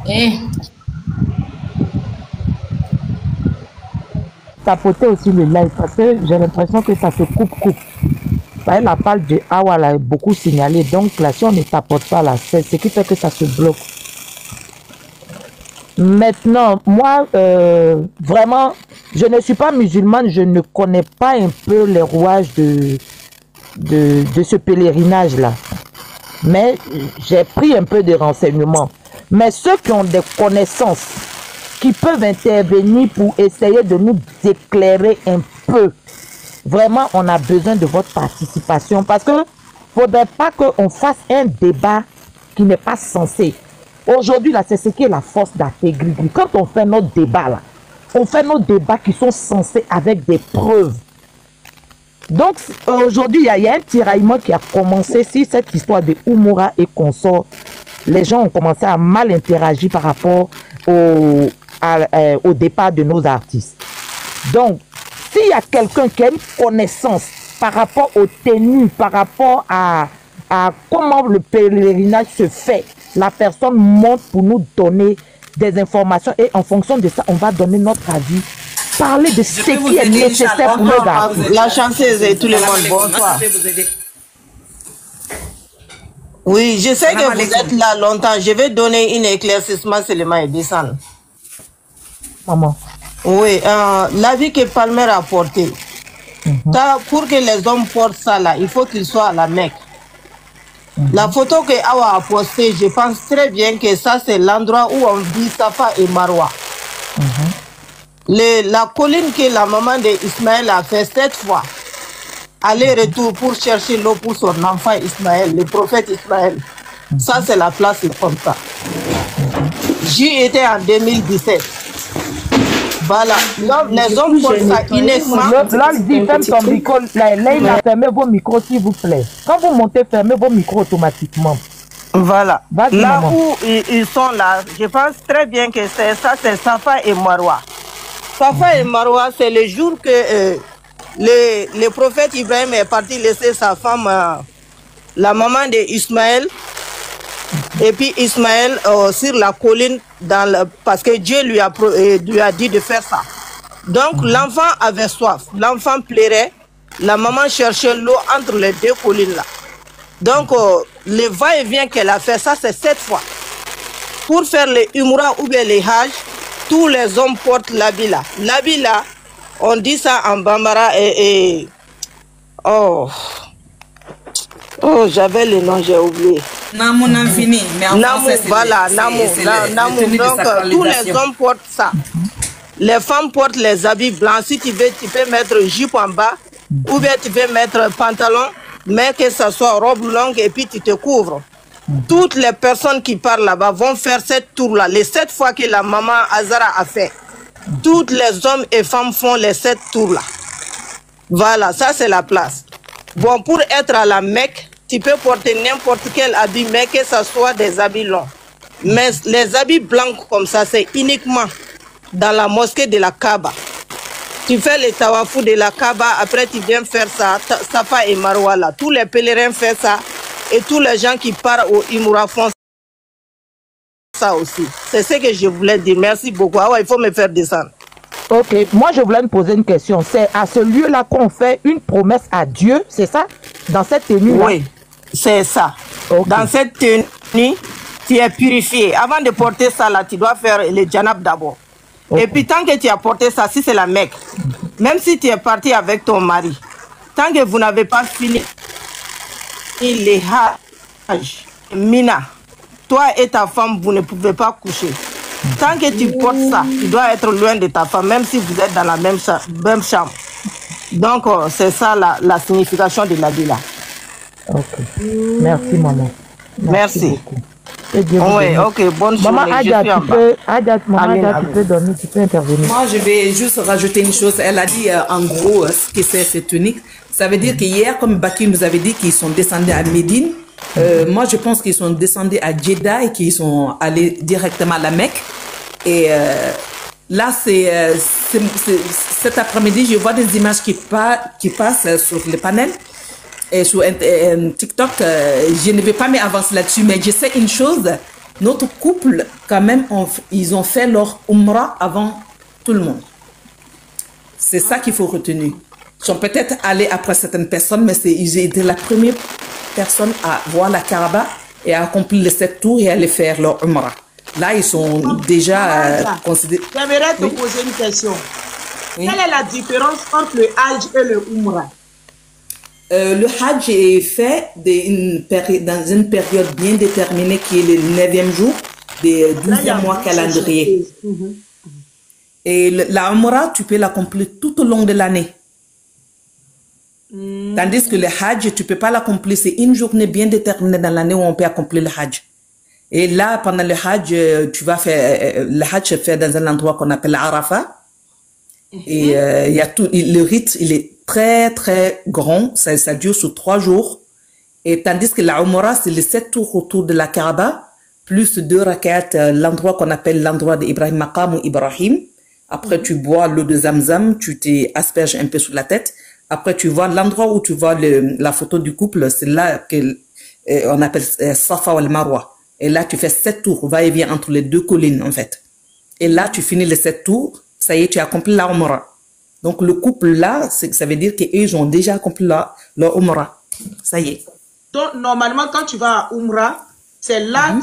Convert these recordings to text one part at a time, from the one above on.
Eh, Tapoter aussi le live parce que j'ai l'impression que ça se coupe. Bah, la parle de Awala est beaucoup signalée. Donc là, si on ne tapote pas là, c'est ce qui fait que ça se bloque. Maintenant, moi, vraiment, je ne suis pas musulmane, je ne connais pas un peu les rouages de ce pèlerinage-là. Mais j'ai pris un peu de renseignements. Mais ceux qui ont des connaissances, qui peuvent intervenir pour essayer de nous éclairer un peu, vraiment, on a besoin de votre participation parce que faudrait pas qu'on fasse un débat qui n'est pas censé. Aujourd'hui, là, c'est ce qui est la force d'Afrigrigri. Quand on fait nos débats, là, on fait nos débats qui sont censés avec des preuves. Donc, aujourd'hui, il y a un tiraillement qui a commencé sur cette histoire de Oumoura et consorts. Les gens ont commencé à mal interagir par rapport au départ de nos artistes. Donc, s'il y a quelqu'un qui a une connaissance par rapport aux tenues, par rapport à comment le pèlerinage se fait, la personne monte pour nous donner des informations et en fonction de ça, on va donner notre avis. Parler de ce qui est nécessaire pour nos artistes. La chanceuse et tout le monde, bonsoir. Oui, je sais que vous êtes là longtemps. Je vais donner un éclaircissement seulement et descendre. Maman. Oui, l'avis que Palmer a porté. Pour que les hommes portent ça là, il faut qu'ils soient à la Mecque. La photo que Awa a postée, je pense très bien que ça c'est l'endroit où on vit Safa et Marwa. La colline que la maman d'Ismaël a fait 7 fois, aller-retour pour chercher l'eau pour son enfant Ismaël, le prophète Ismaël. Ça c'est la place comme ça. J'y étais en 2017. Voilà, donc les hommes font ça innocement. Là, il dit, ferme ton micro. Là, il a fermé vos micros, s'il vous plaît. Quand vous montez, fermez vos micros automatiquement. Voilà. Là où ils sont là, je pense très bien que c'est ça, c'est Safa et Marwa. Safa et Marwa, c'est le jour que le prophète Ibrahim est parti laisser sa femme, la maman d'Ismaël. Et puis Ismaël sur la colline, parce que Dieu lui a dit de faire ça. Donc l'enfant avait soif, l'enfant pleurait, la maman cherchait l'eau entre les deux collines là. Donc le va-et-vient qu'elle a fait, ça c'est 7 fois. Pour faire les umrah ou bien les hajj, tous les hommes portent l'habit là. L'habit là, on dit ça en bambara oh, j'avais le nom, j'ai oublié. Namou fini, mais en français, voilà, Namou. Donc, tous les hommes portent ça. Les femmes portent les habits blancs. Si tu veux, tu peux mettre jupe en bas, ou bien tu peux mettre pantalon, mais que ce soit robe longue et puis tu te couvres. Toutes les personnes qui parlent là-bas vont faire cette tour-là, les 7 fois que la maman Azara a fait. Toutes les hommes et femmes font les 7 tours-là. Voilà, ça c'est la place. Bon, pour être à la Mecque, tu peux porter n'importe quel habit, mais que ce soit des habits longs. Mais les habits blancs comme ça, c'est uniquement dans la mosquée de la Kaaba. Tu fais les tawafou de la Kaaba, après tu viens faire ça, Safa et Marwa là. Tous les pèlerins font ça, et tous les gens qui partent au Imoura font ça aussi. C'est ce que je voulais dire. Merci beaucoup. Ah ouais, il faut me faire descendre. Ok, moi je voulais me poser une question. C'est à ce lieu-là qu'on fait une promesse à Dieu, c'est ça? Dans cette tenue-là? Oui, c'est ça. Okay. Dans cette tenue, tu es purifié. Avant de porter ça là, tu dois faire le djanab d'abord. Okay. Et puis tant que tu as porté ça, si c'est la Mecque, même si tu es parti avec ton mari, tant que vous n'avez pas fini les hajj, Mina, toi et ta femme, vous ne pouvez pas coucher. Tant que tu portes ça, tu dois être loin de ta femme, même si vous êtes dans la même chambre. Donc, c'est ça la signification de la vie là. Ok. Merci, maman. Merci. Oui, ok, bonne journée. Maman Adia, tu peux donner, tu peux intervenir. Moi, je vais juste rajouter une chose. Elle a dit en gros ce que c'est cette tunique. Ça veut dire qu'hier, comme Baki nous avait dit qu'ils sont descendus à Médine, moi je pense qu'ils sont descendus à Jeddah et qu'ils sont allés directement à la Mecque. Et là, cet après-midi, je vois des images qui passent sur le panel. Et sur TikTok, je ne vais pas m'avancer là-dessus, mais je sais une chose, Notre couple, quand même, ils ont fait leur umrah avant tout le monde. C'est ça qu'il faut retenir. Ils sont peut-être allés après certaines personnes, mais ils étaient la première personne à voir la Kaaba et à accomplir les 7 tours et à aller faire leur umrah. Là, ils sont déjà considérés... J'aimerais te poser une question. Oui. Quelle est la différence entre le Hajj et le Umrah? Le Hajj est fait dans une période bien déterminée qui est le 9e jour des 12e mois calendrier. Et la Umrah, tu peux l'accomplir tout au long de l'année. Tandis que le Hajj, tu ne peux pas l'accomplir. C'est une journée bien déterminée dans l'année où on peut accomplir le Hajj. Et là, pendant le Hajj, tu vas faire... le Hajj se fait dans un endroit qu'on appelle Arafat. Et il y a tout... Le rite, il est très, très grand. Ça dure sur 3 jours. Et tandis que la Umrah, c'est les 7 tours autour de la Kaaba, plus 2 rakats, l'endroit qu'on appelle l'endroit d'Ibrahim Maqam ou Ibrahim. Après, tu bois l'eau de Zamzam, tu t'asperges un peu sur la tête. Après, tu vois l'endroit où tu vois la photo du couple, c'est là qu'on appelle Safa wal Marwa. Et là, tu fais 7 tours, va-et-vient entre les 2 collines, en fait. Et là, tu finis les 7 tours, ça y est, tu as accompli la Umrah. Donc, le couple là, ça veut dire qu'ils ont déjà accompli leur Umrah. Ça y est. Donc, normalement, quand tu vas à Umrah, c'est là,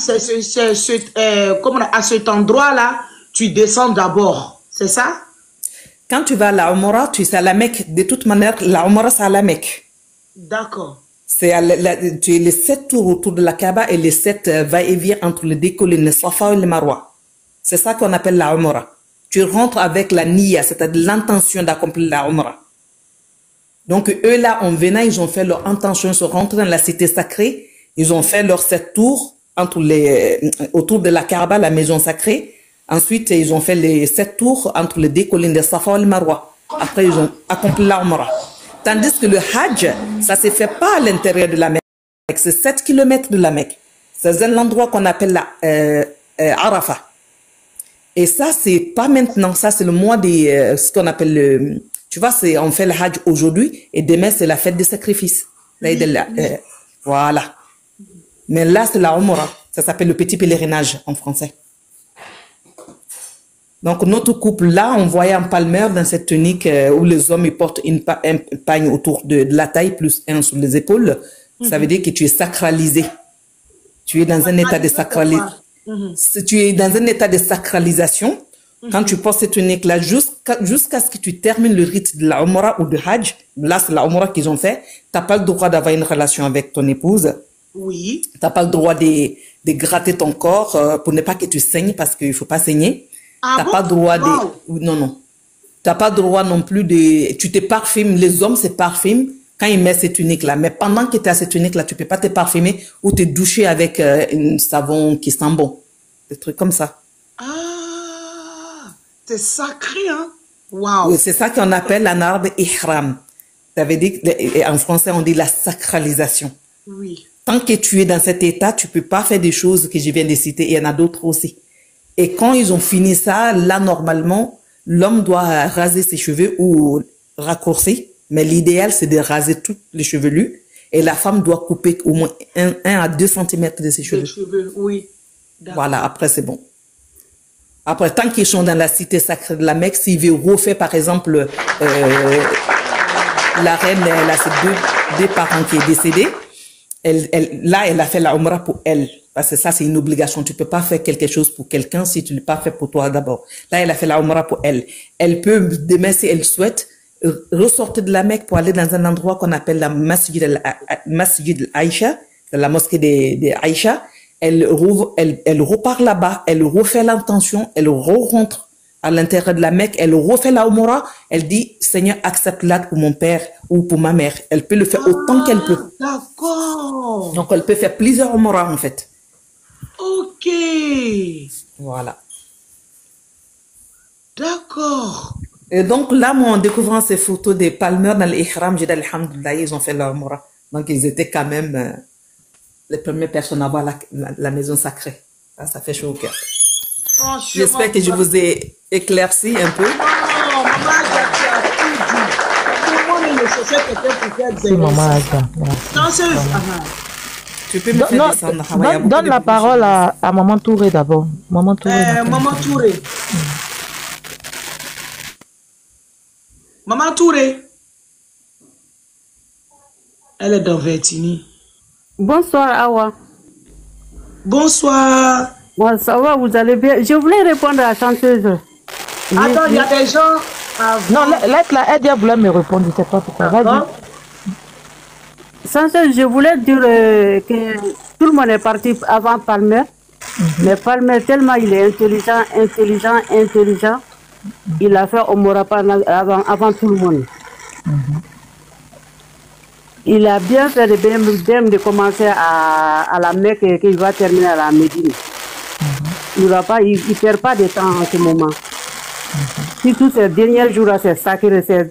à cet endroit-là, tu descends d'abord. C'est ça? Quand tu vas à la Umrah, tu es à la Mecque. De toute manière, la Umrah, c'est à la Mecque. D'accord. C'est tu es les 7 tours autour de la Kaaba et les 7 va-et-vient entre les 2 collines, le Safa et le Marwa. C'est ça qu'on appelle la Umrah. Tu rentres avec la Niyya, c'est-à-dire l'intention d'accomplir la Umrah. Donc, eux, là, en venant, ils ont fait leur intention de se rentrer dans la cité sacrée. Ils ont fait leurs 7 tours autour de la Kaaba, la maison sacrée. Ensuite, ils ont fait les 7 tours entre les 2 collines de Safa et le Marwa. Après, ils ont accompli la Umrah. Tandis que le Hajj, ça ne se fait pas à l'intérieur de la Mecque. C'est 7 km de la Mecque. C'est un endroit qu'on appelle Arafat. Et ça, c'est pas maintenant. Ça, c'est le mois des... ce qu'on appelle tu vois, on fait le Hajj aujourd'hui et demain, c'est la fête des sacrifices. Voilà. Mais là, c'est la Umrah. Ça s'appelle le petit pèlerinage en français. Donc, notre couple-là, on voyait un palmeur dans cette tunique où les hommes ils portent un pagne autour de la taille plus un sur les épaules. Ça veut dire que tu es sacralisé. Tu es dans un état de sacralisation. Tu es dans un état de sacralisation. Quand tu portes cette tunique-là, jusqu'à ce que tu termines le rite de la Umrah ou de Hajj, là, c'est la Umrah qu'ils ont fait, tu n'as pas le droit d'avoir une relation avec ton épouse. Oui. Tu n'as pas le droit de gratter ton corps pour ne pas que tu saignes parce qu'il ne faut pas saigner. T'as pas droit non. T'as pas droit non plus tu te parfumes. Les hommes se parfument quand ils mettent cette tunique-là. Mais pendant que tu as cette tunique-là, tu peux pas te parfumer ou te doucher avec un savon qui sent bon. Des trucs comme ça. Ah, c'est sacré, hein? Waouh. Oui, c'est ça qu'on appelle en arabe ihram. Ça veut dire, en français, on dit la sacralisation. Oui. Tant que tu es dans cet état, tu peux pas faire des choses que je viens de citer. Il y en a d'autres aussi. Et quand ils ont fini ça, là, normalement, l'homme doit raser ses cheveux ou raccourcir. Mais l'idéal, c'est de raser tous les chevelus. Et la femme doit couper au moins 1 à 2 cm de ses cheveux. Les cheveux, oui. Voilà, après, c'est bon. Après, tant qu'ils sont dans la cité sacrée de la Mecque, s'il veut refaire, par exemple, la reine, elle a ses deux parents qui est décédé. Là, elle a fait la Umrah pour elle. Parce que ça, c'est une obligation. Tu peux pas faire quelque chose pour quelqu'un si tu ne l'as pas fait pour toi d'abord. Là, elle a fait la Umrah pour elle. Elle peut, demain, si elle souhaite, ressortir de la Mecque pour aller dans un endroit qu'on appelle la Masjid al-Aïcha, la mosquée des Aïcha. Elle repart là-bas, elle refait l'intention, elle rentre à l'intérieur de la Mecque, elle refait la Umrah, elle dit, Seigneur, accepte-la pour mon père ou pour ma mère. Elle peut le faire autant qu'elle peut. D'accord. Donc, elle peut faire plusieurs Umrah, en fait. Ok. Voilà. D'accord. Et donc, là, moi, en découvrant ces photos des palmeurs dans l'Ihram, j'ai dit, alhamdoulilah, ils ont fait leur Umrah. Donc, ils étaient quand même les premières personnes à voir la maison sacrée. Ça fait chaud au cœur. J'espère que je vous ai éclairci un peu. Non, maman, tu as tout dit. Tout le monde ne cherchait quelqu'un pour faire des maman, danseuse. Tu peux me faire descendre. Donne la parole à Maman Touré d'abord. Maman Touré. Maman Touré. Maman Touré. Elle est dans Vertini. Bonsoir, Awa. Bonsoir. Bon, ça va, vous allez bien? Je voulais répondre à la chanteuse. Attends, il y a des gens... Non, là, elle voulait me répondre, je ne sais pas pourquoi. Vas-y. Chanteuse, je voulais dire que tout le monde est parti avant Palmer. Mais Palmer, tellement il est intelligent, il a fait Omorapa avant tout le monde. Il a bien fait de commencer à la Mecque et qu'il va terminer à la Médine. Il ne perd pas de temps en ce moment. Surtout ces derniers jours-là, c'est sacré. Ces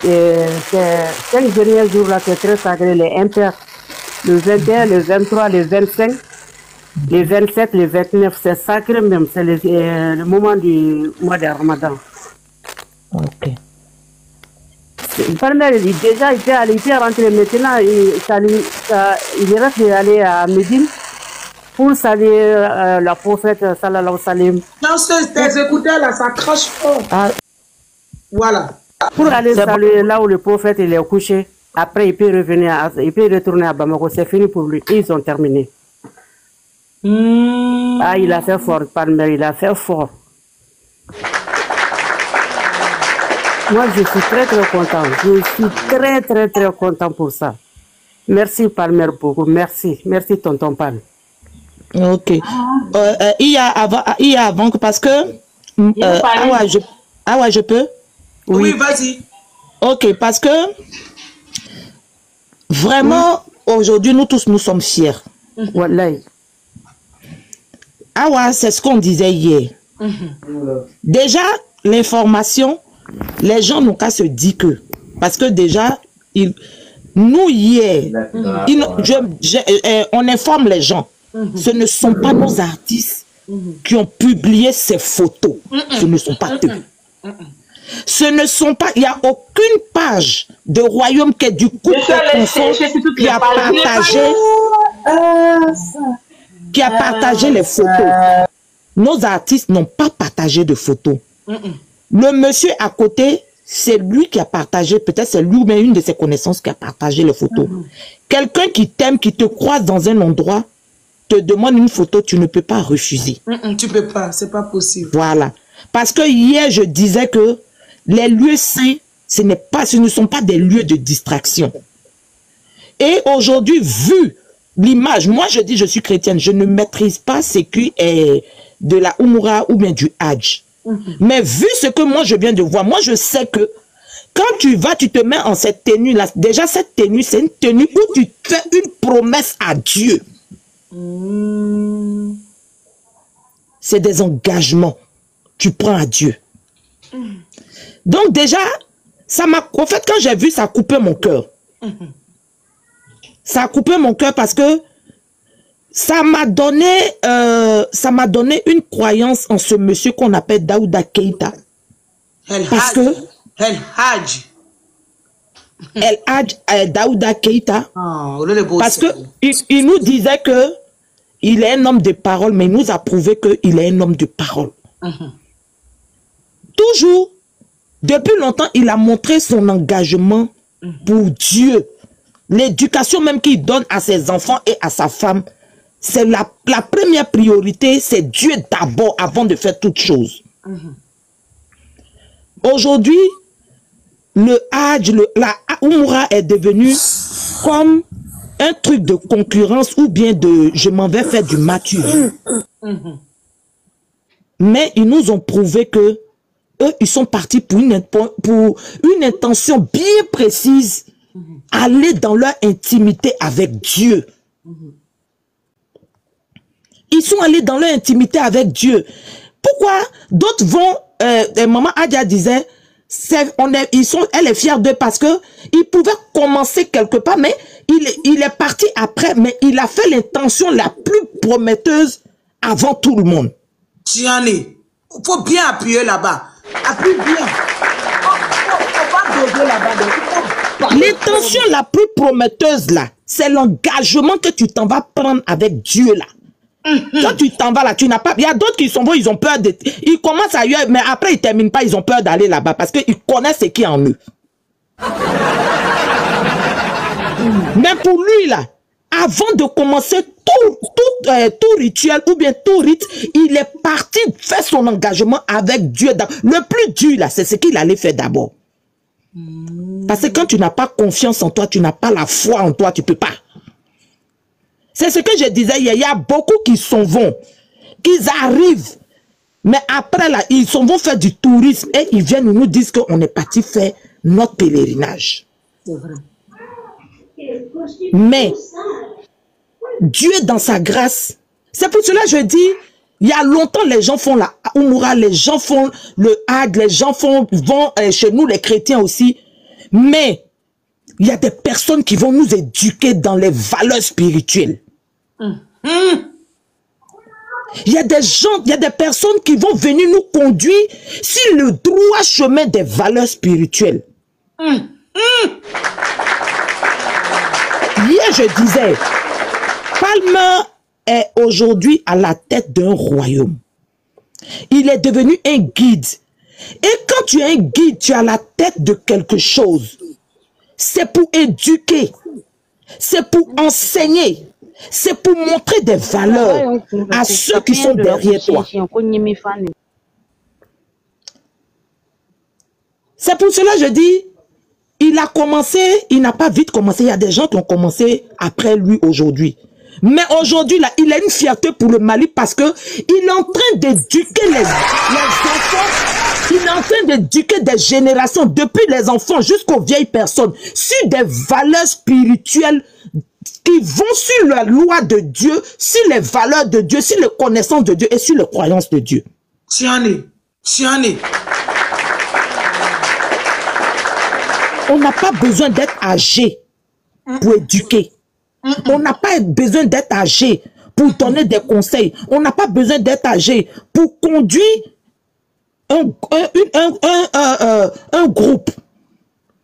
5 derniers jours-là, c'est très sacré. Les impairs, le 21, le 23, le 25, le 27, le 29, c'est sacré même. C'est le moment du mois de Ramadan. Ok. Déjà, il était rentré maintenant, il reste d'aller à Médine pour saluer la prophète sallallahu alayhi wa sallam. Non, tes écouteurs là, ça crache fort. Voilà. Pour aller saluer là où le prophète il est couché. Après, il peut retourner à Bamako. C'est fini pour lui. Ils ont terminé. Il a fait fort, Palmer, il a fait fort. Moi, je suis très content. Je suis très content pour ça. Merci, Palmer, beaucoup. Merci. Merci, tonton Palmer. Ok. Il y a avant parce que... je peux? Oui, vas-y. Ok, parce que... Vraiment, aujourd'hui, nous tous, nous sommes fiers. Wallahi. C'est ce qu'on disait hier. Déjà, l'information... Les gens n'ont qu'à se dire que, parce que déjà, nous hier, on informe les gens, ce ne sont pas nos artistes qui ont publié ces photos, ce ne sont pas eux. Ce ne sont pas, il n'y a aucune page de Royaume qui est du coup qui a partagé les photos. Nos artistes n'ont pas partagé de photos. Le monsieur à côté, c'est lui qui a partagé, peut-être c'est lui ou même une de ses connaissances qui a partagé les photos. Quelqu'un qui t'aime, qui te croise dans un endroit, te demande une photo, tu ne peux pas refuser. Tu ne peux pas, c'est pas possible. Voilà. Parce que hier, je disais que les lieux saints, ce ne sont pas des lieux de distraction. Et aujourd'hui, vu l'image, moi je dis je suis chrétienne, je ne maîtrise pas ce qui est de la Umrah ou bien du Hajj. Mais vu ce que moi je viens de voir, moi je sais que quand tu vas, tu te mets en cette tenue-là. Déjà cette tenue, c'est une tenue où tu fais une promesse à Dieu. C'est des engagements. Tu prends à Dieu. Donc déjà, ça m'a... En fait, quand j'ai vu, ça a coupé mon cœur. Ça a coupé mon cœur parce que ça m'a donné une croyance en ce monsieur qu'on appelle Daouda Keïta. Parce que El Hadj Daouda Keïta, parce que il nous disait que il est un homme de parole, mais il nous a prouvé qu'il est un homme de parole. Toujours, depuis longtemps, il a montré son engagement pour Dieu. L'éducation même qu'il donne à ses enfants et à sa femme, c'est la première priorité, c'est Dieu d'abord avant de faire toute chose. Aujourd'hui, le Hajj, la Umrah est devenu comme un truc de concurrence ou bien de je m'en vais faire du mature. Mais ils nous ont prouvé que eux, ils sont partis pour une intention bien précise, aller dans leur intimité avec Dieu. Ils sont allés dans leur intimité avec Dieu. Pourquoi d'autres vont... Maman Adja disait, elle est fière d'eux parce que il pouvait commencer quelque part, mais il est parti après, mais il a fait l'intention la plus prometteuse avant tout le monde. Tiani, il faut bien appuyer là-bas. Appuie bien. Faut pas doser là-bas. L'intention la plus prometteuse là, C'est l'engagement que tu t'en vas prendre avec Dieu là. Quand tu t'en vas là, tu n'as pas... Il y a d'autres qui sont bons, ils ont peur de... Ils commencent ailleurs, mais après ils ne terminent pas, ils ont peur d'aller là-bas parce qu'ils connaissent ce qui est en eux. Mais pour lui là, avant de commencer tout rituel ou bien tout rite, il est parti faire son engagement avec Dieu. Le plus dur là, c'est ce qu'il allait faire d'abord. Parce que quand tu n'as pas confiance en toi, tu n'as pas la foi en toi, tu ne peux pas. C'est ce que je disais hier. Il y a beaucoup qui s'en vont, qui arrivent, mais après là, ils s'en vont faire du tourisme et ils viennent nous dire qu'on est parti faire notre pèlerinage. C'est vrai. Mais Dieu dans sa grâce, c'est pour cela que je dis, il y a longtemps les gens font la Oumoura, les gens font le Hajj, les gens vont chez nous les chrétiens aussi, mais il y a des personnes qui vont nous éduquer dans les valeurs spirituelles. Il y a des gens, il y a des personnes qui vont venir nous conduire sur le droit chemin des valeurs spirituelles. Hier, je disais, Palmer est aujourd'hui à la tête d'un royaume. Il est devenu un guide. Et quand tu es un guide, tu es à la tête de quelque chose. C'est pour éduquer. C'est pour enseigner. C'est pour montrer des valeurs à ceux qui sont derrière toi. C'est pour cela que je dis, il a commencé, il n'a pas vite commencé. Il y a des gens qui ont commencé après lui aujourd'hui. Mais aujourd'hui, là, il a une fierté pour le Mali parce que il est en train d'éduquer les enfants. Il est en train d'éduquer des générations, depuis les enfants jusqu'aux vieilles personnes, sur des valeurs spirituelles qui vont sur la loi de Dieu, sur les valeurs de Dieu, sur les connaissances de Dieu et sur les croyances de Dieu. Tiens-les. On n'a pas besoin d'être âgé pour éduquer. On n'a pas besoin d'être âgé pour donner des conseils. On n'a pas besoin d'être âgé pour conduire un groupe.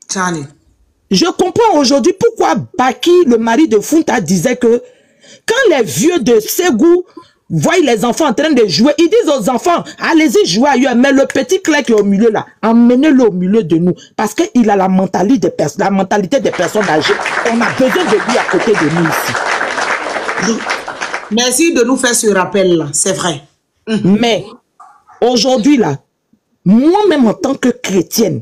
Tiens-les. Je comprends aujourd'hui pourquoi Baki, le mari de Funta, disait que quand les vieux de Ségou voient les enfants en train de jouer, ils disent aux enfants, allez-y jouer ailleurs, mais le petit clé qui est au milieu là, emmenez-le au milieu de nous, parce qu'il a la mentalité des personnes âgées. On a besoin de lui à côté de nous ici. Merci de nous faire ce rappel là, c'est vrai. Mais aujourd'hui là, moi-même en tant que chrétienne,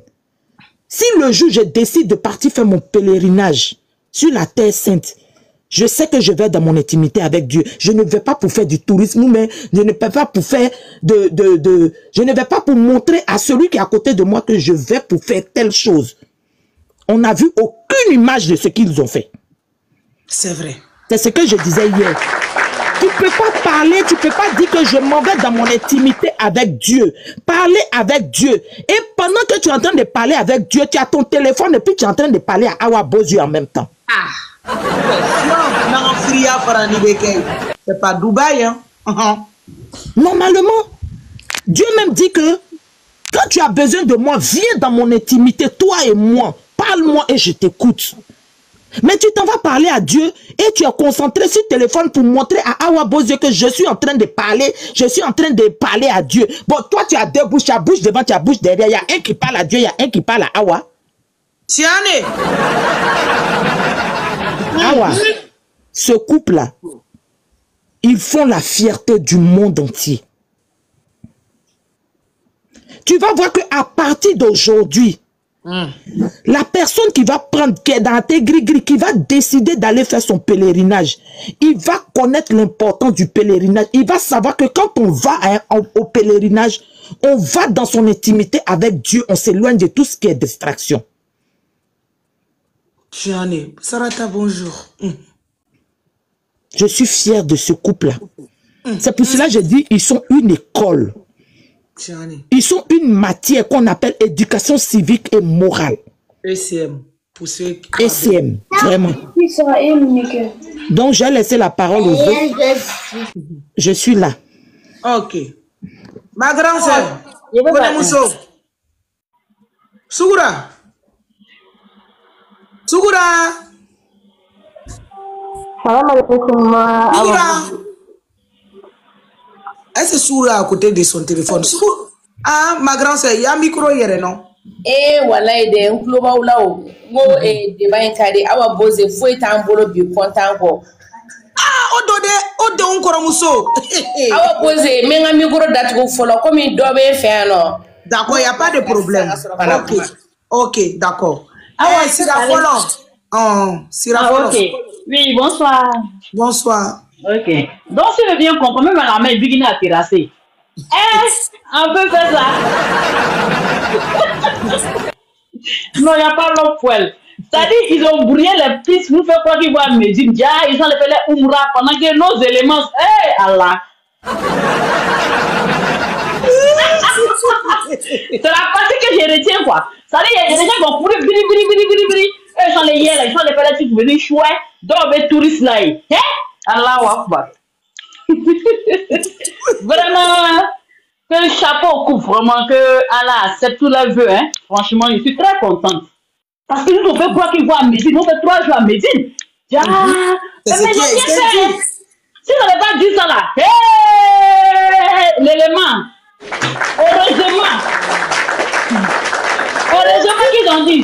si le jour je décide de partir faire mon pèlerinage sur la terre sainte, je sais que je vais dans mon intimité avec Dieu. Je ne vais pas pour faire du tourisme, mais je ne vais pas pour faire je ne vais pas pour montrer à celui qui est à côté de moi que je vais pour faire telle chose. On n'a vu aucune image de ce qu'ils ont fait. C'est vrai. C'est ce que je disais hier. Tu ne peux pas parler, tu ne peux pas dire que je m'en vais dans mon intimité avec Dieu. Parler avec Dieu. Et pendant que tu es en train de parler avec Dieu, tu as ton téléphone et puis tu es en train de parler à Awa Bozu en même temps. C'est pas Dubaï, hein? Normalement, Dieu même dit que quand tu as besoin de moi, viens dans mon intimité, toi et moi. Parle-moi et je t'écoute. Mais tu t'en vas parler à Dieu et tu es concentré sur le téléphone pour montrer à Awa Bozu que je suis en train de parler, à Dieu. Bon, toi tu as deux bouches, tu as bouche devant, tu as bouche derrière. Il y a un qui parle à Dieu, il y a un qui parle à Awa. Tiens-les. Awa, ce couple-là, ils font la fierté du monde entier. Tu vas voir qu'à partir d'aujourd'hui, la personne qui va prendre, qui est dans tes gris-gris, qui va décider d'aller faire son pèlerinage, il va connaître l'importance du pèlerinage. Il va savoir que quand on va au pèlerinage, on va dans son intimité avec Dieu, on s'éloigne de tout ce qui est distraction. Tiens-les. Sarata, bonjour. Je suis fier de ce couple-là. C'est pour cela que je dis, ils sont une école. Ils sont une matière qu'on appelle éducation civique et morale. ECM. Pour ceux qui... ECM, vraiment. Donc, j'ai laissé la parole aux autres. Je suis là. Ok. Ma grande sœur, Sugura. Sugura. Salam alaikum. Est-ce que Soura à côté de son téléphone? Ah, ma grande sœur, il y a un micro hier, non? Voilà, il y a un club là où débat encadré. Awa bose foi tambolo bi content ko. Ah, ode encore muso. Awa bose menga micro datu folo comme il doit faire non. D'accord, il y a pas de problème. OK, d'accord. Ah, Sira Folo. Oh, Sira Folo. OK. Oui, bonsoir. Bonsoir. OK. Donc si je bien comprendre, même la main bigina à terrasser. On peut faire ça. Non, il n'y a pas l'autre poil. C'est-à-dire ils ont brouillé les pistes, vous faites quoi qu'ils voient Médine. Ils ont les Umra pendant que nos éléments. Allah. C'est la partie que je retiens quoi. C'est-à-dire il y a des gens qui vont courir, biri. Ils sont les yels, ils sont les pellets qui viennent chouer. Donc les touristes là. Allahu Akbar. Vraiment. Que chapeau au cou, vraiment, que Allah accepte tout la vœu, hein. Franchement, je suis très contente. Parce que nous, on fait quoi qu'ils voient à Médine, on fait 3 jours à Médine. Mais j'ai bien fait. Si on n'avait pas dit ça là, l'élément, heureusement qu'ils ont dit,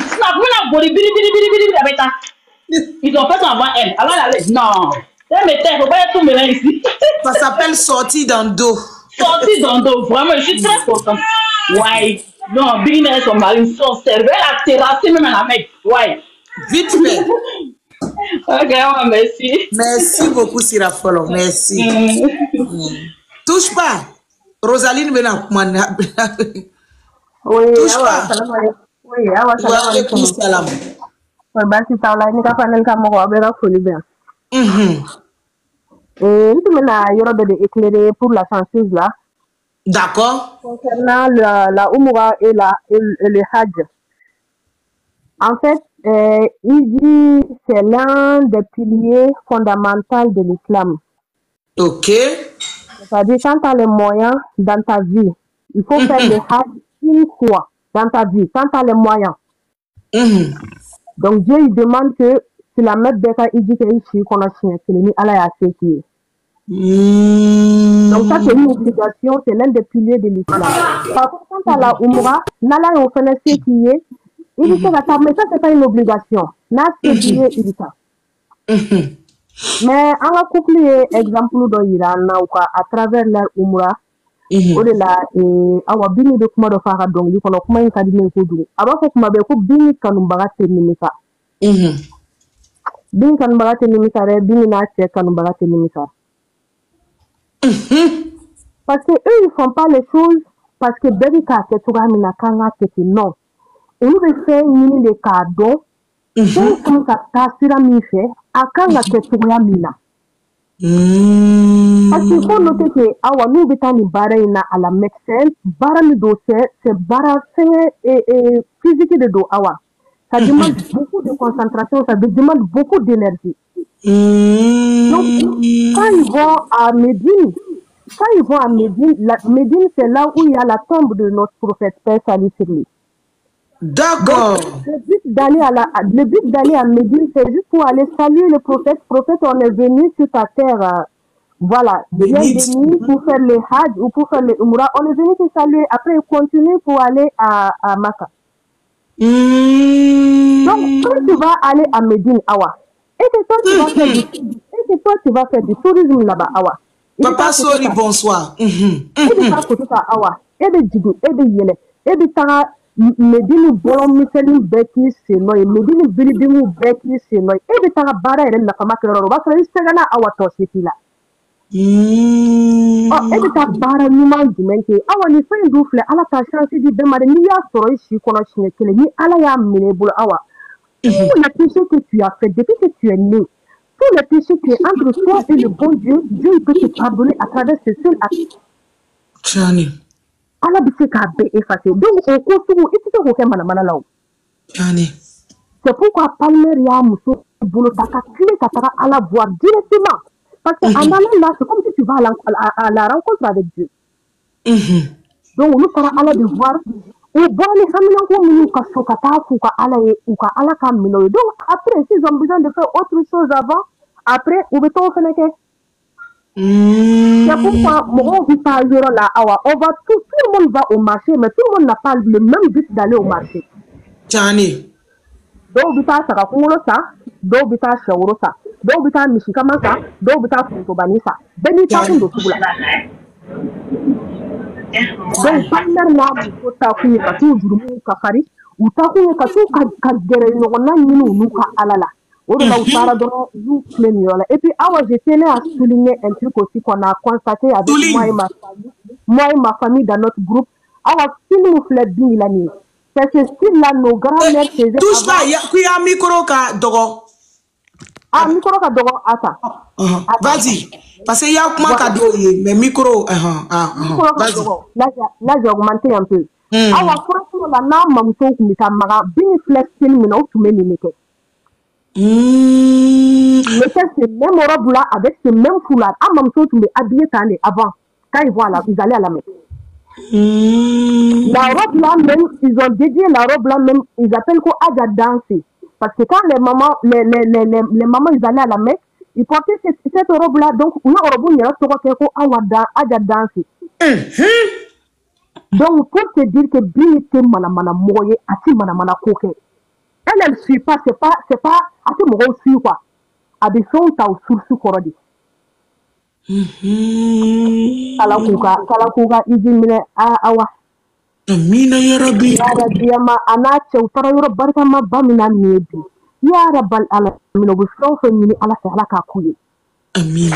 ils ont fait ça avant elle. Alors elle a dit, non, il ne faut pas tout mélanger ici. Ça s'appelle sortie dans le dos. Sorti dans le dos, vraiment, je suis très contente. Ouais. Non, Bigina et son mari sont servis à terrasser même à la mec. Ouais. Vite fait. Ok, merci. Merci beaucoup, Sira Folo. Merci. Touche pas. Rosaline Bena. Oui, touche pas. Oui, salam. Salam. Éclairé pour la chanceuse là. D'accord. Concernant la Umra et le Hajj. En fait, il dit que c'est l'un des piliers fondamentaux de l'islam. Ok. C'est-à-dire, quand tu as les moyens dans ta vie, il faut faire le Hajj une fois dans ta vie, quand tu as les moyens. Donc, Dieu il demande que si la mère Beka, il dit qu'il y a qu'on a chien, c'est le Allah a fait. Donc ça c'est une obligation, c'est l'un des piliers de l'islam. Par contre, quand tu as la Umrah, Nala on fait ce qui est, il dit que mais ça c'est pas une obligation. Là c'est qui est, il dit ça. Mais on va coupler exemple dans l'Iran à travers leur Umrah. Au-delà, awa bini de kuma do fara donc li kono kuma ka dine ko du aba ko kuma be ko bini kanu bagate ni misa bini kanu bagate ni misa re bini na che kanu bagate ni misa. Parce que eux ils font pas les choses parce que bébé ka ke tuga mina kanga ke non on veut faire ni les cadeaux c'est comme ça ta sira mi fait akanga ke tuga mina. Parce qu'il faut noter que nous avons à la médecine, c'est physique de dos. Ça demande beaucoup de concentration, ça demande beaucoup d'énergie. Donc, quand ils vont à Médine, Médine, c'est là où il y a la tombe de notre prophète, Père Salut sur lui. D'accord. Le but d'aller à Médine, c'est juste pour aller saluer le prophète. Prophète, on est venu sur ta terre, voilà, bien béni pour faire le Hajj ou pour faire le Umrah. On est venu te saluer. Après, on continue pour aller à Makkah. Donc, quand tu vas aller à Médine, et que toi, tu vas faire du tourisme là-bas, Papa, sorry, bonsoir. Et Medini bolon miseli beki seno medini bilidimu beki seno e be tanga bara ere na fama kero ba so isegana awato sitila e be ta bara ni man dimenke awani fa ndu fle ala ta chance di be mare ni ya soro ishi kono chine kele ni ala ya mine bulu awa tous les péchés que tu as fait depuis que tu es né tous les péchés qui sont entre toi et le bon Dieu peut te pardonner à travers ce seul acte. Chani Allah bi se ka be effacer donc on construit et tout ko mana law c'est pourquoi Palmer ya muso bolo taka clé katara Allah voir directement parce que en allant là c'est comme si tu vas à la rencontre avec Dieu donc nous para Allah de voir ou boni hamina ko minu ka sokata fu ka Allah ou ka Allah ka mino donc après s'ils ont besoin de faire autre chose avant après ou be to fene ke c'est pourquoi mon vit pas là on va tout le monde va au marché mais tout le monde n'a pas le même but d'aller au marché Tiani do bita saka kungolo sa do bita shawro sa do bita mishikama sa do bita funto banisa beni ta kundo tubula donc partenaire la ko ta ku ka toujours mu ka fari u ta ku ka su ka gere no na nyinu nu ka alala o de la usara do you claim yola et puis awa je tenais à souligner un truc aussi qu'on a constaté avec moi et ma famille dans notre groupe awa film flet bi la ni c'est ce style là nos grands-mères faisaient touche pas ya micro ka dogo micro ka dogo ata vas-y parce qu'il y a comment ka dogo mais micro vas-y là j'ai augmenté un peu awa franchement la na mamso ku mita maga bini flex film na tu me ni ke mais c'est même robe là avec ce même foulard mamso tu me habillé tane avant quand ils vont ils allaient à la Mecque. La robe là même, ils ont dédié la robe là même, ils appellent quoi Adja danser. Parce que quand les mamans, les mamans ils allaient à la Mecque, ils portaient cette robe là, donc on a robe il y a Adja danser. Donc pour te dire que binité mana moye, ati mana koke. Elle suit pas, c'est pas, ati mo suit quoi. Abison ta source korodi. Kala kuka izimine awa amina ya rabbi ma anache utara yoro barka ma bamina mebi ya rabbal alamin bu sonfo ni ala sala ka kuyi amin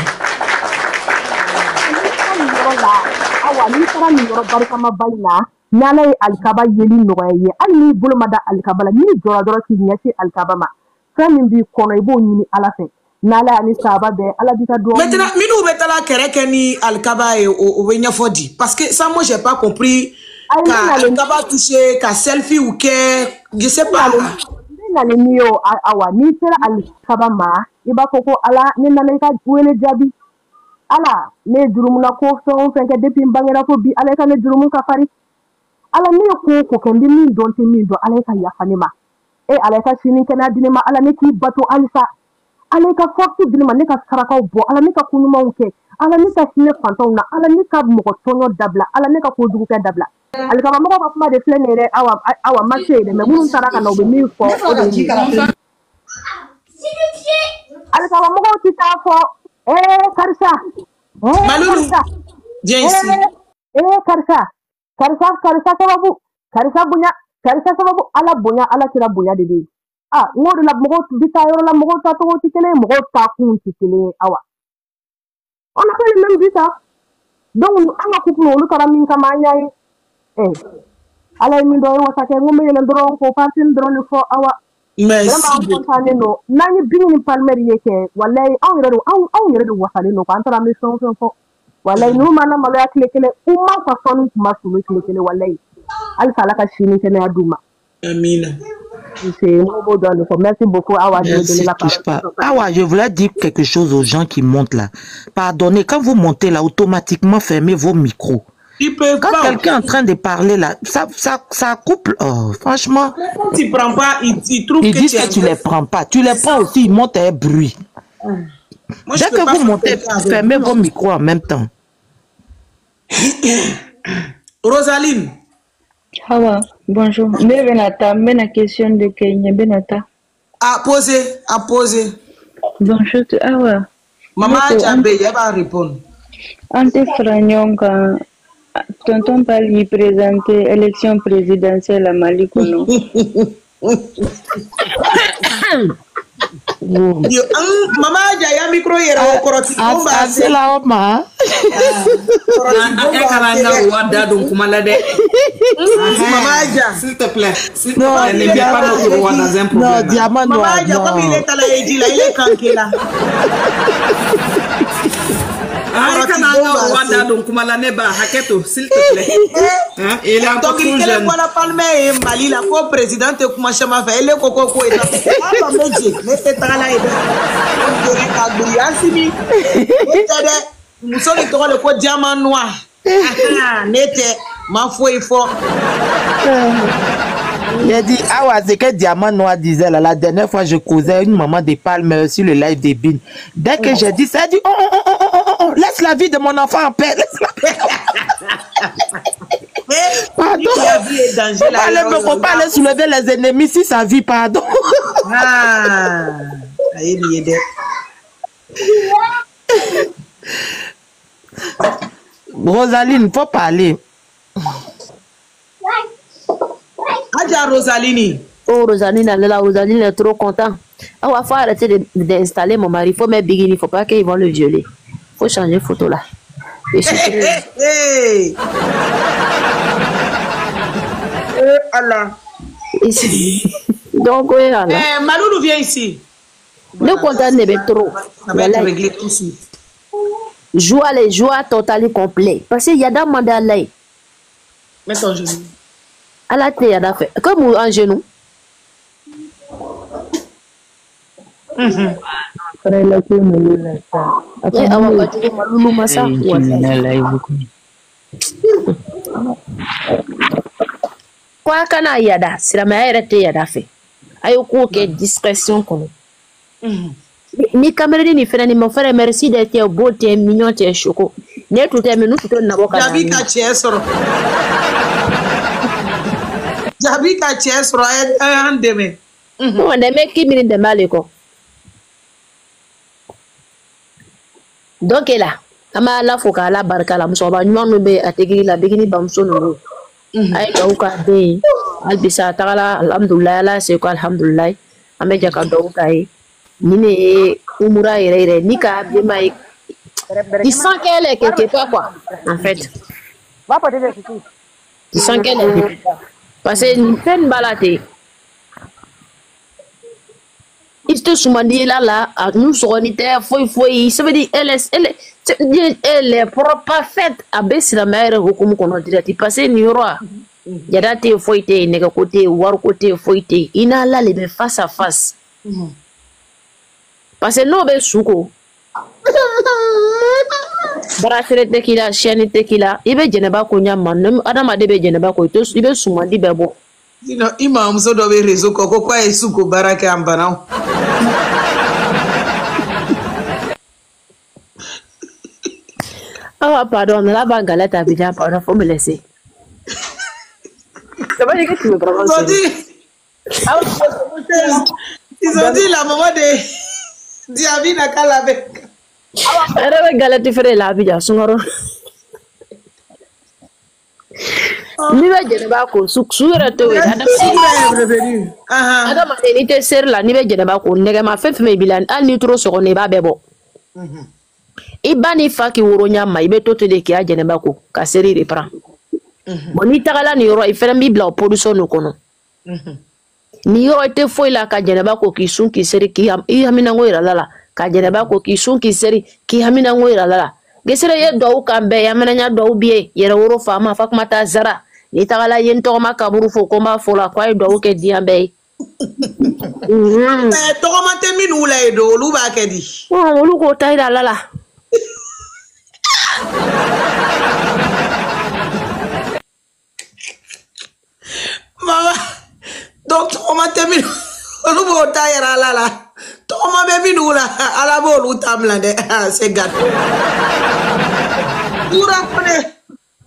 awa ni tara ni yoro barka ma balina nyala alkaba yeli noye ali bulu mada alkaba ni jora ki nyati alkaba ma fami bi kono ibo ni ala fe nala ni saba be ala bita do maintenant minou betala kereke ni alkaba et au benyafodi parce que ça moi j'ai pas compris alkaba touché ka selfie ou que je sais pas na le mio awa ni tera alkaba ma iba koko ala ni nana ka wele jabi ala ne durumuna ko so fenke depuis mbangera fo bi ala ka ne durumun ka fari ala ne ko kendi min don te min do ala ka yafanima e ala ka sini kana dinema ala ne ki bato alisa ala ka force dinema ne ka sarakaw bo ala ne ka kunumaw ke ala ne ka sine fantaw na ala ne ka mogo tonyo dabla ala ne ka kodugu ke dabla ala ka mogo ka kuma de flenere awa mache de me mun saraka na obi mi fo ala ka mogo ti ta fo karsa malulu jensi karsa sababu ala bonya ala kira bonya de bi ngode la mogo bita yoro la mogo ta to tikele mogo ta kun tikele awa on a fait le même bita donc anga couple lu kara min kama nyai ala mi do wasa ke ngome yele ndoro ko partin drone fo awa merci beaucoup no nani bini palmer yeke wallahi aw yero wasale no kan tara mi son fo wallahi no mana malo ya kile umma fa sonu kuma su kile wallahi al sala ka shini kene aduma amina. Merci beaucoup. Awa, Awa, je voulais dire quelque chose aux gens qui montent là. Pardonnez, quand vous montez là, automatiquement fermez vos micros. Quand quelqu'un est en train de parler là, ça coupe. Oh, franchement. Quand tu prends pas, ils trouvent ils disent que tu les prends pas. Tu les prends aussi, ils montent un bruit. Moi, dès que vous montez, fermez vos micros en même temps. Rosaline. Awa, bonjour. Benata, la question de Kenya Benata. À poser. Bonjour, Awa. Maman Djambe, elle va répondre. Ante Franyonga, tonton Pali présenté élection présidentielle à Mali Kono. Maman Djaya micro yera koroti bomba c'est la oma. Maman Dja, s'il te plaît. Non, ne viens pas notre roi dans un problème. Non, diamant noir. Maman Dja, comme il est à la Edila, il est tranquille là. S'il te plaît. Il est encore trop jeune. Voilà Palme Mali la co présidente comment chama fait elle koko ko eta ah meje mais c'est là et on ka bouya simi tede musoni to le ko diamant noir nete ma foi fort Il a dit, ah ouais, c'est que Diamant Noir disait là, la dernière fois je causais une maman de Palme sur le live des Bines. Dès que j'ai dit ça, elle dit, oh, laisse la vie de mon enfant en paix. Pardon. Il ne faut pas aller soulever les ennemis si ça vit, pardon. Rosaline, faut parler. Adja Rosaline. Oh, Rosaline, Rosaline est trop content. On va faut arrêter d'installer mon mari. Il faut mettre Bigini. Il ne faut pas qu'ils vont le violer. Il faut changer de photo là. Allah. Donc, oui, Allah. Maloulou vient ici. Le content n'est trop. Ça va être réglé tout de suite. Joie totale complet. Parce qu'il y a des mandats là. Mets ton genou. À la tête, il a fait. Comme un genou. Quoi qu'on a yada, c'est la meilleure été yada fait. Ayo ko ke discrétion comme. Ni caméra ni fait ni mon frère merci d'être beau, t'es mignon, t'es choco. Ne tout est menu tout na boka. Jabi ka tiesoro. Jabi ka tiesoro en demain. On demain qui mine de mal ko. Donc là, ama la foka la barka la muso ba nyuan no be ategiri la bigini bamso no. Ay dauka be albisa tagala alhamdulillah la c'est quoi alhamdulillah ame jaka dauka yi ni umura ire ni ka be mai il sent qu'elle est quelque part quoi en fait va pas te dire il sent qu'elle est parce que une peine balade il te soumandi là nous soronitaire foi ça veut dire elle est parfaite à baisser la mère comme on dirait passer ni roi yada te foite nega côté war côté foite ina la le face à face parce que no be suko barasere tekila cheni tekila ibe jeneba ko nyama no adama de be jeneba ko to ibe soumandi bebo ino imam so do be réseau ko kwa esuko baraka ambana. Ah pardon, la bangalette a bien pardon, faut me laisser. Ça va dire que tu me prononces. Ils ont dit la maman de Diaby n'a qu'à laver. Elle avait galette faire la vie à son oron. Ni va dire ba ko suksura to we adam revenu. Adam ni te ser la ni be je ba ko nega ma fefe me bilan al ni tro so ne ba bebo. Ibani fa ki woro nyama ibe to de ki a je ne ba ko ka seri reprend. Bon ni tagala ni ro ifere mi bla production no kono. Ni yo te foi la ka je ne ba ko ki sun ki seri ki i hamina ngoira lala ka je ne ba ko ki sun ki seri ki hamina ngoira lala. Gesere ye do kambe ya menanya do bie yere woro fama fakmata zara ni tagala yen to ma kaburu fo ko ma fo la kwa do ke diambe to ma te minu la do lu ba ke di lu ko tayra lala mama donc to ma te minu lu bo tayra lala Toma baby nula ala bolu tamlande c'est gâteau. Pura kone.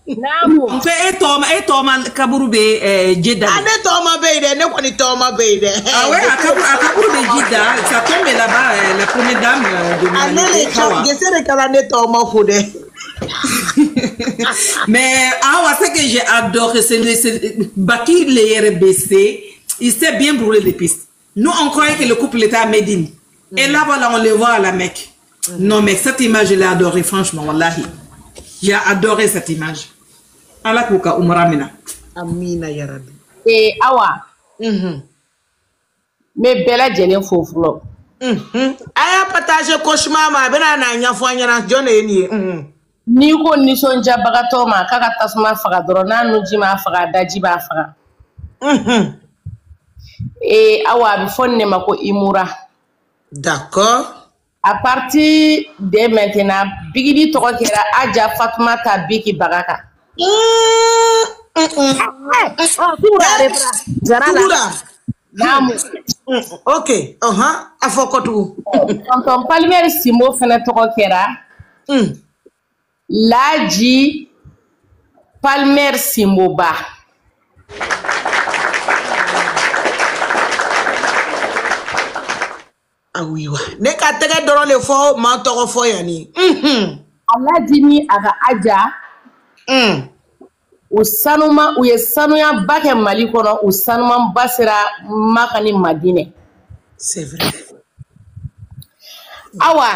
Namu. Fe toma kaburu be Jeddah. Ane toma be de ne koni toma be de. Ah ouais, à kaburu be Jeddah, ça tombe là-bas la première dame de Ane les gens gesere kala ne toma foude. Mais c'est que j'ai adoré c'est Baki les RBC, il s'est bien brûlé les pistes. Nous, on croyait que le couple était à Médine. Et là, voilà, on le voit à la Mecque. Non, mais cette image, je l'ai adorée, franchement, wallahi. J'ai adoré cette image. Allah kouka umramina. Amina ya Rabbi. Et awa. Mais bella jene foflo. Aya partage cauchemar ma bena na nyafo nyana jone ni. Ni ko ni sonja bagato ma kaka tasma faga drona no jima faga daji ba faga. Et awa bi fonne mako imura. D'accord. À partir de maintenant, Bigidi Tokera Adja Fatoumata Biki Baraka. Ok, a fokotu. Tonton Palmer Simo fana tɔgɔ kɛra Laji Palmer Simoba. Awiwa. Ne ka tɛgɛ dɔrɔn de fɔ ma tɔgɔ fɔ yani. Alaji ni aga aja. U sanuma u ye sanuya ba kɛ Mali kɔnɔ u sanuma ba sera Maka ni Madinɛ. C'est vrai. Awa.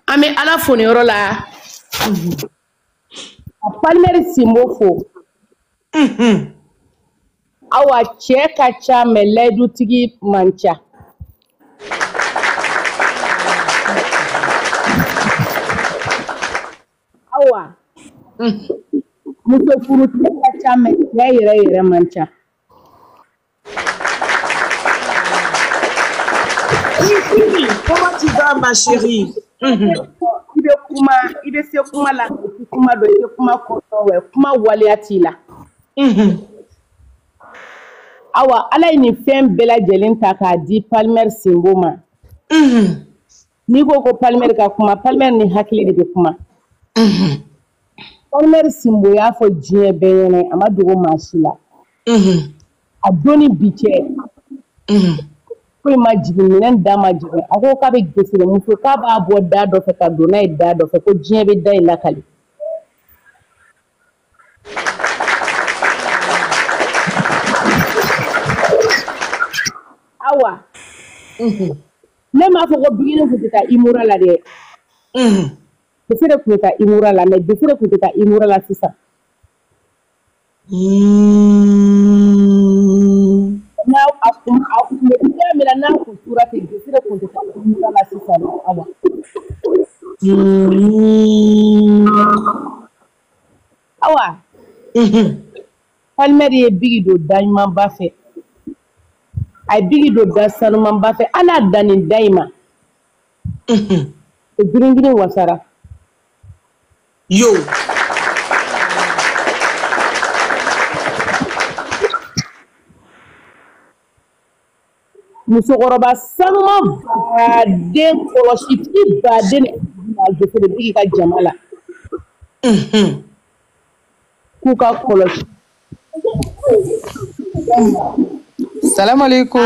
An bɛ Ala fo nin yɔrɔ la. Palmer Simo fo. Awa cɛ ka ca mais layidutigi man ca. Awa. Muso furutigi ka ca mais cɛ yɛrɛ man ca. Comment tu vas ma chérie? I bɛ se kuma la kuma dɔ i bɛ kuma kɔrɔ kuma waleya t'i la. Awa Ala ye nin fɛn bɛɛ lajɛlen ta k'a di Palmer Simbo ma. N'i ko Palmer ka kuma Palmer ni hakili de bɛ kuma. Palmer Simbo y'a fɔ diɲɛ bɛɛ ɲɛna a ma dogo maa si la. A don ni bi cɛ. Ko in ma jigin minɛn da ma jigin a ko k'a bɛ gesiremuso k'a b'a bɔ da dɔ fɛ ka don n'a ye da dɔ fɛ ko diɲɛ bɛ da in lakali. Awa. Ne m'a fɔ ko Bigini kun tɛ taa Imura la dɛ. Desire kun tɛ taa Imura la mais Desire kun tɛ taa Imura la sisan. N'a kun tura ten Desire kun tɛ taa Imura la sisan Awa. Awa. Palmer ye Bigi don da ɲuman ba fɛ. A ye Bigi don da sanuman ba fɛ ala dan nin da in ma. Girin wasara. Yo. Musokɔrɔba sanuman baden kɔlɔsitigi baden de Bigi ka jama la. K'u ka kɔlɔsi. Salam alaikum.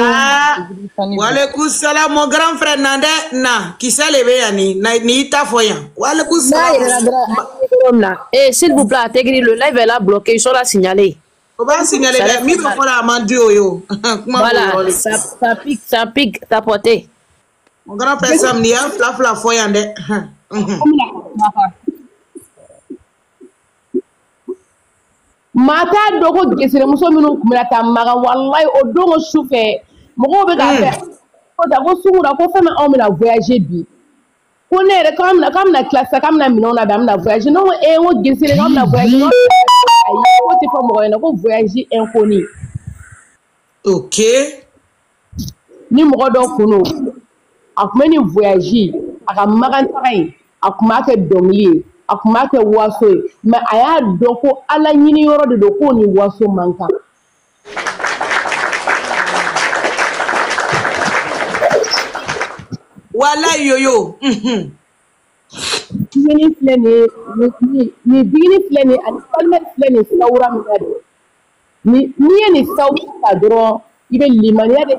Walaikum salam mon grand frère Nande na kisa le be yani ni ta fo yan. Walaikum salam. S'il vous plaît, intégrez le live est là bloqué, ils sont là signalés. On va signaler la mise pour la mandio yo. Voilà, ça pique ta portée. Mon grand frère Samnia fla fo yan de. Mata dogo gesere muso minnu kumira ta maga wallahi o dongo sufɛ mɔgɔw bɛ ka fɛ ko ta ko sugura ko fɛn anw bɛna voyager bi ko ne yɛrɛ k'an bɛna classe k'an bɛna minɛnw labɛn an bɛna voyager ne ko n ko gesere k'an bɛna voyager ayi ko tɛ fɔ mɔgɔ ɲɛna ko voyage inconnu. Ok. Ni mɔgɔ dɔ kun don a kun bɛ nin voyage a ka magantaga in a kun b'a kɛ dɔnkili ye. A kun b'a kɛ waso ye mais a y'a dɔn ko ala ɲini yɔrɔ de don k'o ni waso man kan. Wala yoyo. Bigini filɛ ni Bigini filɛ ni ani Palmer filɛ ni sawura min na de n'i ye nin sawu ta dɔrɔn i bɛ limaniya de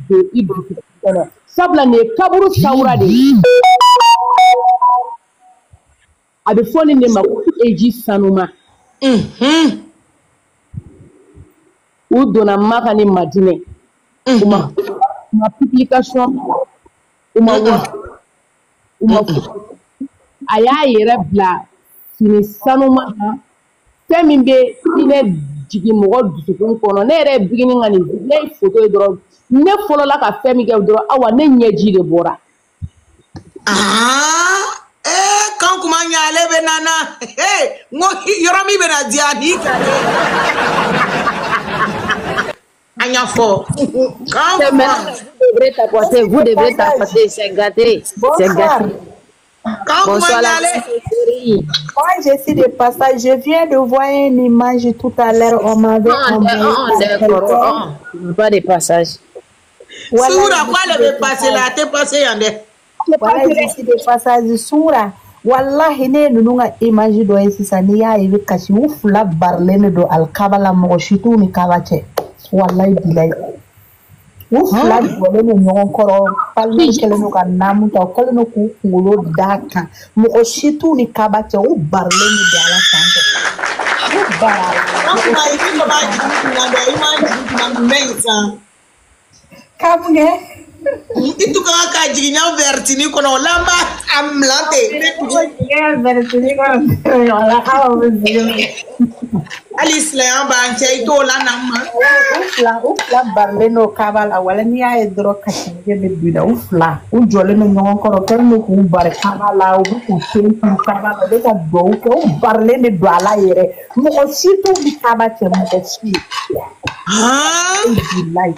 don i dusu kɔnɔ sabula nin ye kaburu sawura de ye. A bɛ fɔ nin de ma ko eji sanuma. U donna Maka ni Madinɛ. U ma publication u ma a y'a yɛrɛ bila fini sanuma na fɛn min bɛ hinɛ jigin mɔgɔ dusukun kɔnɔ ne yɛrɛ Bigini ka nin ne ye photo ye dɔrɔn ne fɔlɔla ka fɛn min kɛ dɔrɔn Awa ne ɲɛji de bɔra. Kan kuma ɲale bɛ nana ngo yɔrɔ min bɛna diya ni ka an y'a fɔ vous devrez tapoter c'est gâté. Bonsoir, moi, je suis de passage. Je viens de voir une image tout à l'heure. On m'avait d'accord. Pas de passage. Voilà, Soura, quoi le passé là? T'es passé, Yandé. Voilà, je suis de passage. Soura. Wallahi ne nunga image do sisa ni ya ibe kashi ufula barlene do alkabala mo shitu ni kabache wallahi bilay ufula bolene nyon koro palme kele no kanamu ta kele no ku ngulo daka mo shitu ni kabache u barlene de ala santo u barala ma ibi ko ba na do image na mensa kamunge itu kan kajinya vertini kono lamba amlante vertini kono ala kawo Alice le amba anche ito la namma ufla barleno kabala wala ni ay dro kashige be bida ufla u jole no ngon ko terno ku bar kabala u ku tempu kabala de ka do ko barlene do ala yere mo ko situ bi kabate mo ko si billahi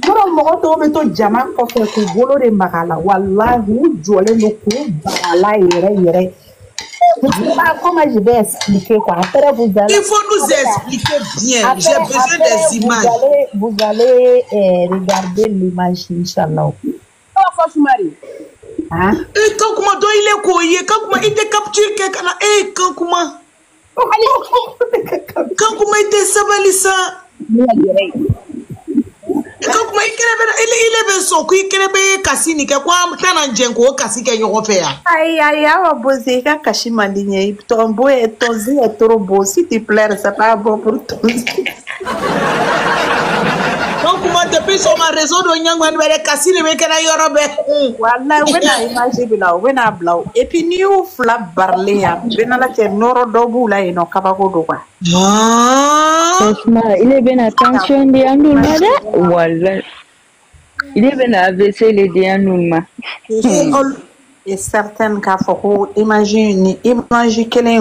Kuro mo to be to jama ko fe ku bolo de magala wallahi u jole no ku bala yere Comment je vais expliquer quoi? Après, vous allez... Il faut nous expliquer bien. J'ai besoin des images. Vous allez regarder l'image, Inch'Allah. Hein? Et quand comment doit il est quoi? Quand comment il te capture quelqu'un? Et quand comment? Quand comment il te sabali ça? Quand comment il est bien son qui est bien cassini que quoi? T'as un djengo cassi que y'ont fait. Aïe on bosser qu'à cacher ma ligne. Ton beau et ton zé est trop beau. Si tu pleures, c'est pas bon pour toi. Donc comment depuis sur ma réseau de Nyang Wan Wele cassi le mec à Yorobe. Voilà, on a imagé blau, on a blau. Et puis nous flap barléa. Ben la que noro dobu là et non kabako doba. Franchement, il est bien attention de Andoulma. Voilà. Il est bien AVC les de Andoulma. Et certaines cas faut imaginer quel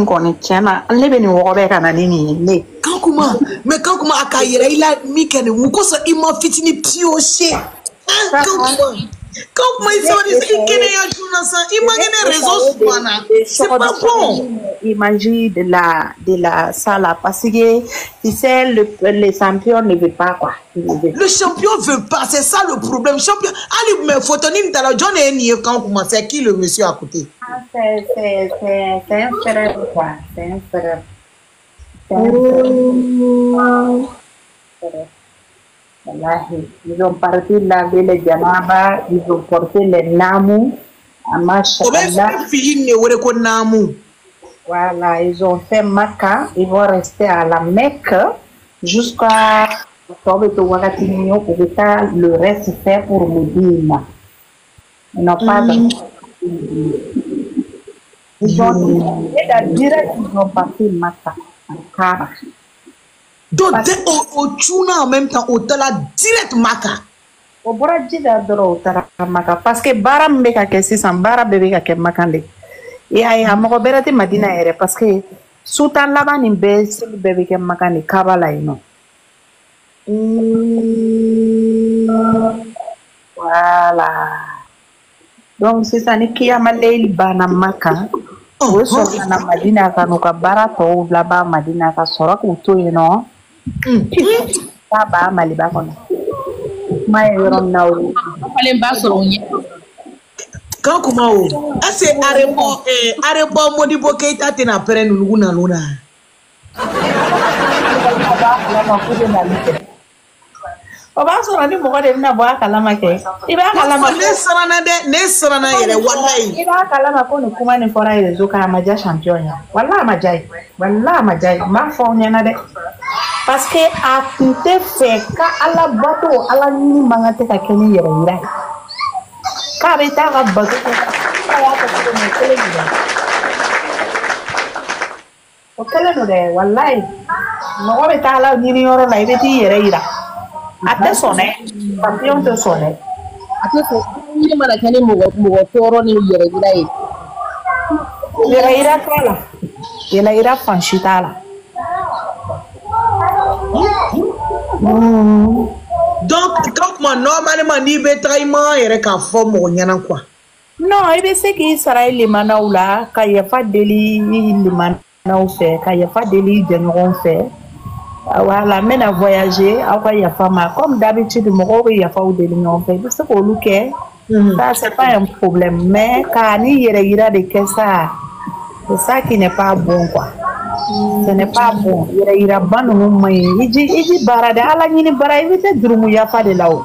qu'on est tiens les beni wobe kana nini ne quand comment mais quand comment akayira il a mis que nous ko so imo fitini pioché quand moi ils sont ici qui ne y a journal imagine réseau soana c'est pas bon imagine de la salle parce que tu sais le champion ne veut pas quoi le champion veut pas c'est ça le problème champion allez mais photonine dans la John et ni quand comment c'est qui le monsieur à côté c'est un frère quoi c'est un frère ils ont parti laver les janaba, ils ont porté les namu. Voilà, ils ont fait Maka, ils vont rester à la Mecque jusqu'à le reste fait pour Médine. Ils n'ont pas ils ont direct, ils ont parti Maka, Kaaba. Donc, au tuna en même temps, au tala direct Maka. Au Boradji d'Adoro, au tala Maka. Parce que Baram Beka Kessi, sans Barab Beka Kemakande. Et à Moberati Madina, parce que Sultan Laban in Bess, Bebe Kemakani, Kabala, non. Voilà. Donc, c'est ça, Nikia Malay Bana Maka. Oui, sur la Madina, Kanuka Barato, là-bas, Madina, Kasorok, ou tout, you know. Baba maliba kono mai rom nawo fale mbasoro nye kan kuma o ase arebo Modibo Keita tena pere nuna luna Oba so ni mo ko de na bo akala make iba akala ma ne sarana yele wallahi iba akala ma ko ni kuma ni fora ile zo ka ma ja champion ya wallahi ma jai ma fo nyana de parce que a tinte fait ka ala bato ala ni mangate ka keni yere ira ka be ta ga bato ka ya ta ko ni kele ni o kele no de wallahi no be ta ala ni yoro na ibe ti yere ira ate sonne champion te sonne ate ko ni mala kani mo toro ni yere ira kala yela ira fanchitala. Donc, normalement, ni bétaillement, il y a qu'un faux mon quoi. Non, il sait qu'il sera limanaou là, quand il n'y a pas de lit, limanaou fait, quand il n'y a pas de lit, on fait. Voilà, mais à voyager, après il y a pas mal. Comme d'habitude, il y a pas de lit, on fait. C'est pour nous ça, c'est pas un problème. Mais quand il y a des ça, c'est ça qui n'est pas bon, quoi. Ce n'est pas bon. Il y a bon, il dit, barade, ala ni barade, il était drumu ya pas de là-haut.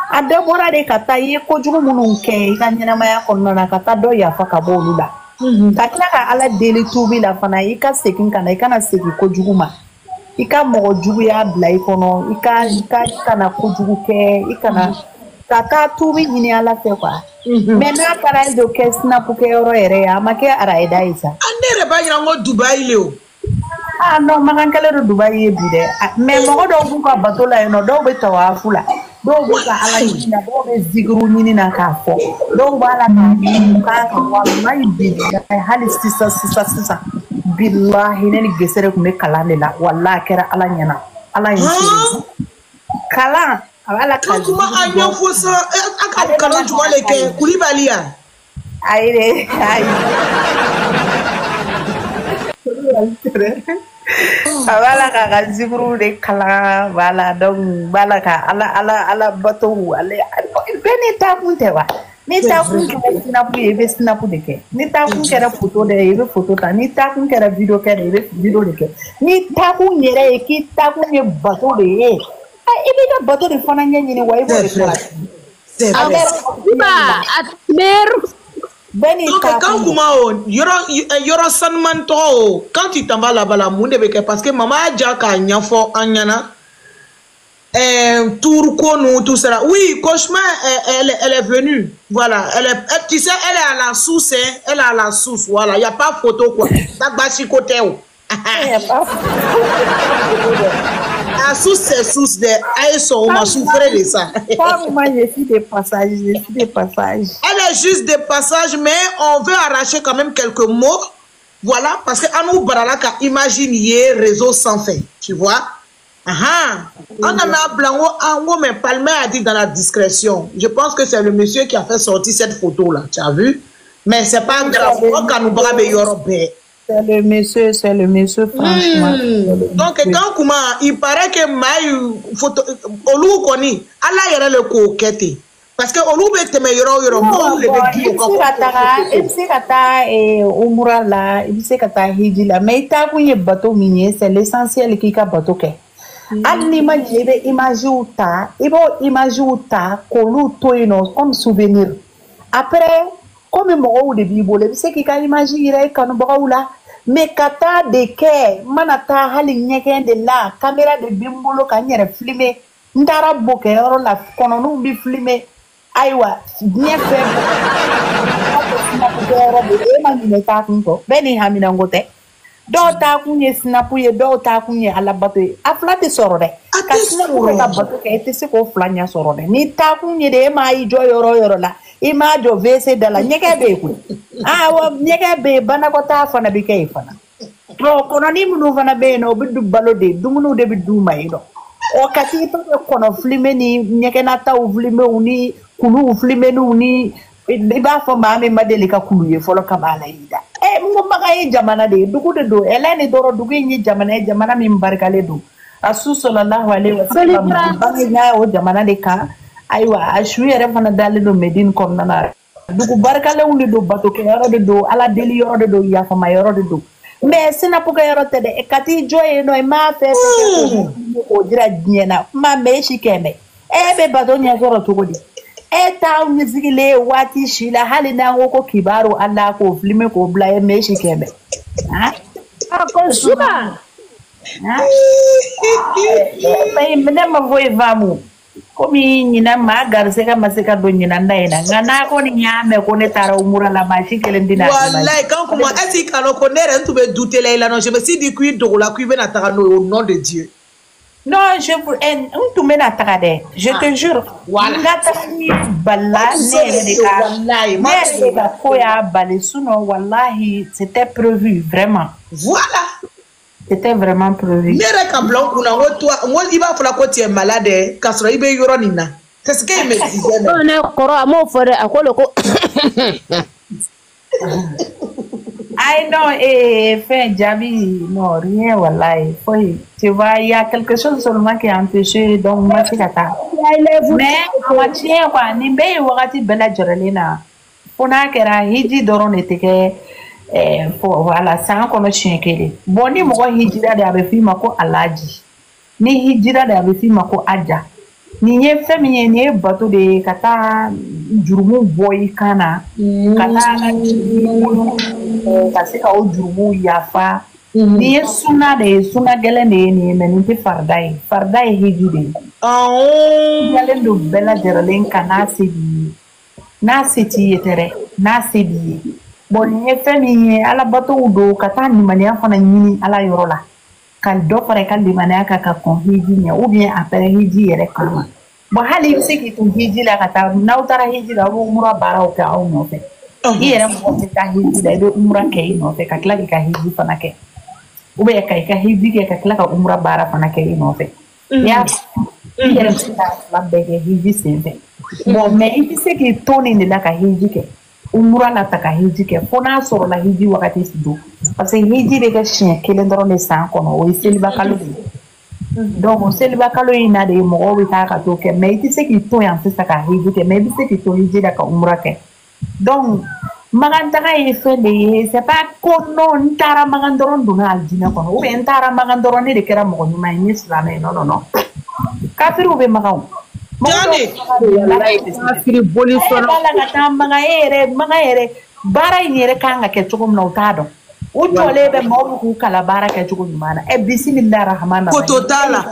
A debora de kata ye kojugu munun kɛ I ka ɲɛnamaya kɔnɔna na ka taa dɔ yafa ka bɔ olu la ka tila ka ala deli tubi la fana I ka segin ka na I kana segin kojugu ma I ka mɔgɔ juguya bila I kɔnɔ I kana kojugu kɛ I kana ka taa tubi ɲini ala fɛ quoi mais n'a kɛra e de kɛ snap kɛ yɔrɔ yɛrɛ ye a ma kɛ arayida ye sa ne yɛrɛ b'a yira n ko Dubaï le o ah non makan kɛlen do Dubaï ye bi dɛ mais mɔgɔ dɔw b'u ka bateau la yen nɔ dɔw bɛ tawafu la dɔw bɛ ka ala ɲini na dɔw bɛ zikiru ɲini na k'a fɔ dɔw b'a la k'a ɲini k'a ka walayi bi hali sisan bilahi ne ni gesere tun bɛ kalan de la walahi a kɛra ala ɲɛna ala ye kalan a b'a la kalan kuma a ɲɛfɔ sa a ka kalan jumɛn de kɛ Kulibali ya ayi dɛ ayi Voilà ka zikuru de kala voilà donc voilà ka ala bato ale beni ta kunte wa ni ta kun ke snap ye be snap de ke ni ta kun kera photo de ye be photo ta ni ta kun kera video ke de be video de ke ni ta kun yere ye ki ta kun ye bato de ye e be ka bato de fana nyani wa e bo de kala c'est donc quand comment yoro sanman to quand tu t'en vas là-bas la monde be parce que maman a déjà ka nyafo anyana tour nous tout ça oui cauchemar elle est venue voilà tu sais elle est à la source hein, elle est à la source voilà il y a pas photo quoi ça bachi côté la source c'est source de Aïsso on m'a souffert de ça moi je suis des passages elle est juste des passages mais on veut arracher quand même quelques mots voilà parce que Anou Baralaka imagine hier réseau sans fin tu vois on a mis Blanco en mais Palmer a dit dans la discrétion je pense que c'est le monsieur qui a fait sortir cette photo là tu as vu mais c'est pas grave quand nous bras c'est le monsieur, franchement. Donc, quand comment il paraît que Maï photo, Olu Koni, Allah y'a le coquette. Parce que Olu bête meilleur, il sait kata umura la, il sait kata hiji la, mais ta kouye bateau minier, c'est l'essentiel qui ka bateau ke. Al l'imagine, imagine ou ta, Kolu toino comme souvenir. Après. Comme mɔgɔw de b'i bolo I bɛ se k'i ka image yira I kanubagaw la mais ka taa de kɛ mana taa hali ɲɛgɛn de la caméra de bɛ n bolo ka n yɛrɛ filmer n taara bokɛyɔrɔ la kɔnɔninw bɛ filmer ayiwa diɲɛ fɛn bɛɛ e ma ɲinɛ taa kun kɔ bɛɛ ni haminanko tɛ dɔw taa kun ye snap ye dɔw taa kun ye ala bato ye a fila tɛ sɔrɔ dɛ ka snap kɛ ka bato kɛ I tɛ se k'o fila ɲɛ sɔrɔ dɛ ni taa kun ye de e ma I jɔ yɔrɔ yɔrɔ la I ma jɔ WC da la ɲɛgɛn bɛ yen koyi wa ɲɛgɛn bɛ yen banakɔtaa fana bɛ kɛ yen fana kɔnɔni minnu fana bɛ yen nɔ o bɛ du balo de dumuniw de bɛ d'u ma yen nɔ ka t'i to kɛ kɔnɔ filime ni ɲɛgɛnnataw filimew ni kuluw filimeniw ni I b'a fɔ maa min ma deli ka kulu ye fɔlɔ ka b'a la i da n ko Makan ye jamana de ye dugu de don ɛlɛn de dɔrɔn dugu in ye jamana ye jamana min barikalen don Rasul sallallahu alaihi wa sallam bange o jamana de kan ayiwa a su yɛrɛ fana dalen don Medine kɔnɔna na dugu barikalenw de don bato kɛ yɔrɔ de don ala deli yɔrɔ de don yafama yɔrɔ de don mais sinapu kɛ yɔrɔ tɛ dɛ ka t'i jɔ yen nɔ I m'a fɛn fɛn o jira diɲɛ na kuma mɛ e si kɛmɛ e bɛ bato ɲɛ sɔrɔ cogo di e t'aw ɲɛsigilen waati si la hali n'an ko ko kibaru ala k'o filime k'o bila e mɛ e si kɛmɛ ko suba ne ma foyi faamu komi ɲina maa garisɛgɛ ma se ka don ɲinanda in na nka n'a kɔni y'a mɛn ko ne taara umura la maa si kelen tɛna wallahi quand comment est-ce que alors ko ne yɛrɛ tun bɛ douter la i la non je me suis dit k'i dogola k'i bɛna taga n'o ye au nom de Dieu non n tun bɛna taga dɛ je te jure n ka taga ni balila ne yɛrɛ de ka ko y'a bali sinon wallahi c'était prévu vraiment voilà c'était vraiment prévu ne yɛrɛ ka bila n kunna n ko toi n ko I b'a fɔla ko tu es malade k'a sɔrɔ I bɛ yɔrɔ nin na C'est ce qu'il me disait. On est encore mon frère à quoi le co. I know, fait Jabi, non, rien, voilà. Tu vois, il y a quelque chose seulement qui a empêché, donc moi, c'est kata. Mais, on tient quoi, Nimbe, Wagati Bella Jorelina. Pona kera hiji doron eteke, voilà, c'est un comme chien kele. Bon, ni mo hijira de abefi mako alaji. Ni hijira de abefi mako aja. Ni ye femi ni bato de kata jurumu boy kana kata kasi ka o jurumu yafa ni ye suna gele ni meninte fardai hijide gele do bela jeralen kana sebi na seti yetere na sebi bon ni ye femi ala bato do kata ni mania fana nyini ala yorola kal do pare kal di mana ka kon hiji nya ou bien après hiji yere kama bo hali se ki tu hiji la kata na utara hiji la umra bara o ka o no fe yere mo se ka hiji la do umra ke no fe ka kla ka hiji fana ke ou bien ka hiji ke ka kla ka umra bara fana ke no fe ya yere se la be ke hiji se fe bo me ifi se ki toni ni la ka hiji ke umra la ta ka hiji ke fona soro la hiji wakati sido parce que hiji de ka chien kelen doro le san kono o seliba kalo donc seliba kalo ina de mo o ta ka to ke me iti se ki to yan se ka hiji ke me bi se ki to hiji da ka umra ke donc maganta ka ife de c'est pas kono ntara magandoro nduna aljina kono o be ntara magandoro ne de kera mo nyuma ni islam non kafiru be magaw Johnny, bara yere kanga ke chugum na utado utole be mo ku kala bara ke chugum mana e bismillahir rahmanir rahim totala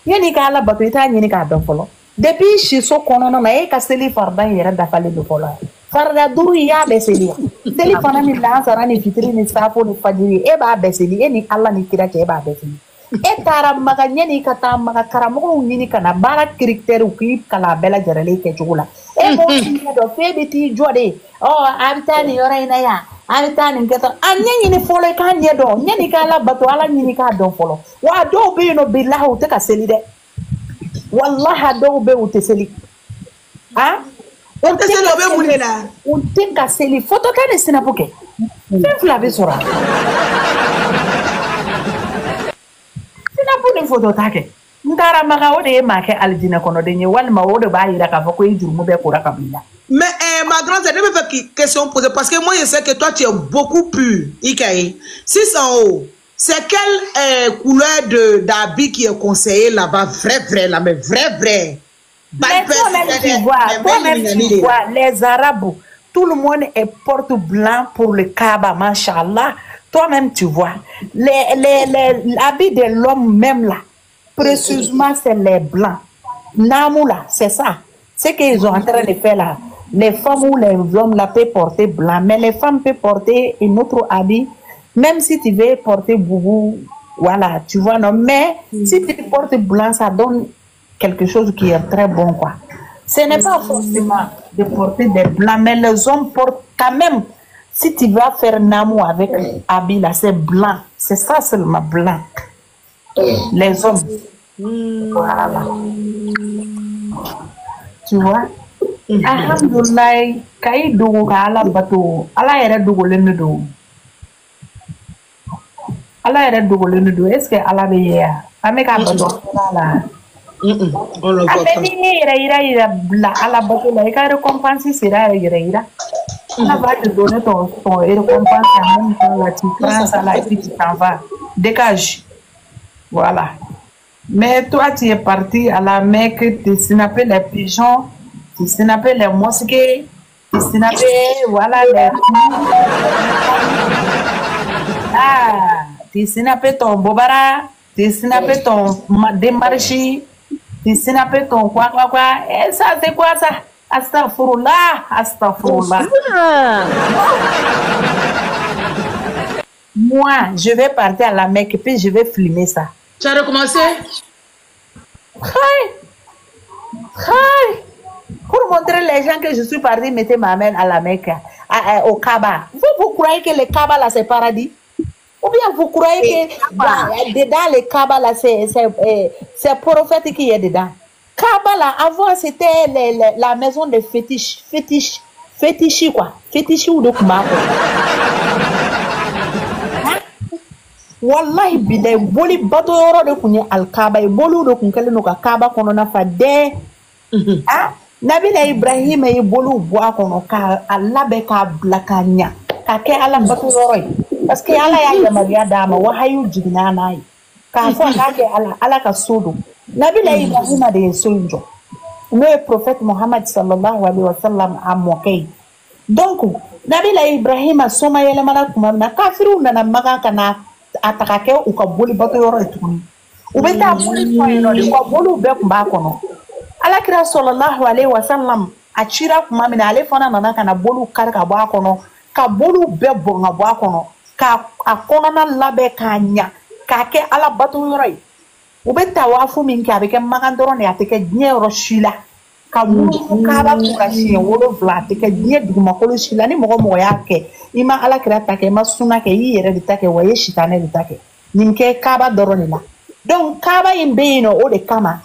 yani kala bato ita ni ka don folo depuis shi so kono na e ka seli farda yere da fale do folo farda duru ya be seli seli fana ni la sara ni fitri ni safo ni fajiri e ba be seli e ni Allah ni kira ke ba be seli e tara maga nyani kata maga karamo nyini kana bara critère ki kala bela jarale ke chugula e mo ni do febe ti jode oh abitani yora ina ya abitani ngeto anyani ni folo ka nyedo nyani kala bato ala nyini ka don folo wa do be no billahi o te ka seli de wallahi do be o te seli ha o te seli o be munela o te ka seli photo ka ne sinapoke fe flabe sora une photo take ngara maga o de make aljina kono de wal ma o de ba ira ka fa ko jurmu be ko rakabila mais ma grande sœur ne me fait question poser parce que moi je sais que toi tu es beaucoup pur Ikaï 600 euros c'est quelle couleur de d'habit qui est conseillé là-bas vrai là mais vrai mais toi-même tu vois les arabes tout le monde est porte blanc pour le Kaaba machallah. Toi-même, tu vois, l'habit de l'homme même là, précisément, c'est les blancs. Namou là, c'est ça. C'est qu'ils sont en train de faire là. Les femmes ou les hommes là peuvent porter blanc, mais les femmes peuvent porter un autre habit. Même si tu veux porter boubou, voilà, tu vois, non. Mais si tu portes blanc, ça donne quelque chose qui est très bon, quoi. Ce n'est pas forcément de porter des blancs, mais les hommes portent quand même. Si tu vas faire namou avec habit là, c'est blanc. C'est ça seulement blanc. Les hommes. Voilà. Tu vois? Alhamdulillah, kai dogo ka ala bato. Ala yere dogo lenu do. Ala yere dogo lenu do. Est-ce que ala be ya? Ame ka bato ala. On le voit pas. Ira bla ala bato la ka récompense sera ira. On va te donner ton récompense en même temps, là, tu prends ça là et puis tu t'en vas. Dégage. Voilà. Mais toi, tu es parti à la Mecque, tu snappais les pigeons, tu snappais les mosquées, tu snappais, voilà, les... Ah, tu snappais ton bobara, tu snappais ton démarchi, tu snappais ton quoi. Et ça, c'est quoi ça? Astaghfirullah. Moi, je vais partir à la Mecque et puis je vais filmer ça. Tu as recommencé? Pour montrer les gens que je suis partie, mettez ma main à la Mecque, au Kaaba. Vous croyez que le Kaaba là c'est paradis? Ou bien vous croyez que dedans le Kaaba là c'est prophète qui est dedans? Kaaba là, avant c'était la maison de fétiche quoi. Fétiche ou de Kumako. Wallahi bidai boli bato yoro de kunye al-Kaaba e bolu de kunkele no ka Kaaba kono na fa de. Nabila Ibrahim e bolu boa kono ka Allah be ka blakanya. Ka ke ala bato yoro parce que ala ya Maria dama wa hayu jigna nai. Ka fo ka ke ala ka sodo. Nabila Ibrahim de sonjo. Le prophète Mohammed sallallahu alayhi wa sallam a moqué. Donc, Nabila Ibrahim a soma yele mana kuma na kafiru na maga kana atakake u ka boli bato yoro etuni. U beta boli point no ko bolu be kuma kono. Ala kira sallallahu alayhi wa sallam a chira kuma mina ale fana nana kana bolu kar ka ba kono ka bolu be bonga ba kono ka akona na labe kanya ka ke ala bato yoro u bɛ tawafu min kɛ a bɛ kɛ magan dɔrɔn de a tɛ kɛ diɲɛ yɔrɔ si la ka muru kaaba kura siɲɛ 7 a tɛ kɛ diɲɛ dugumakolo si la ni mɔgɔ mɔgɔ y'a kɛ i ma alakira ta kɛ i ma sunna kɛ i yɛrɛ de ta kɛ wa i ye sitanɛ de ta kɛ nin kɛ kaaba dɔrɔn de la donc kaaba in bɛ yen nɔ o de kama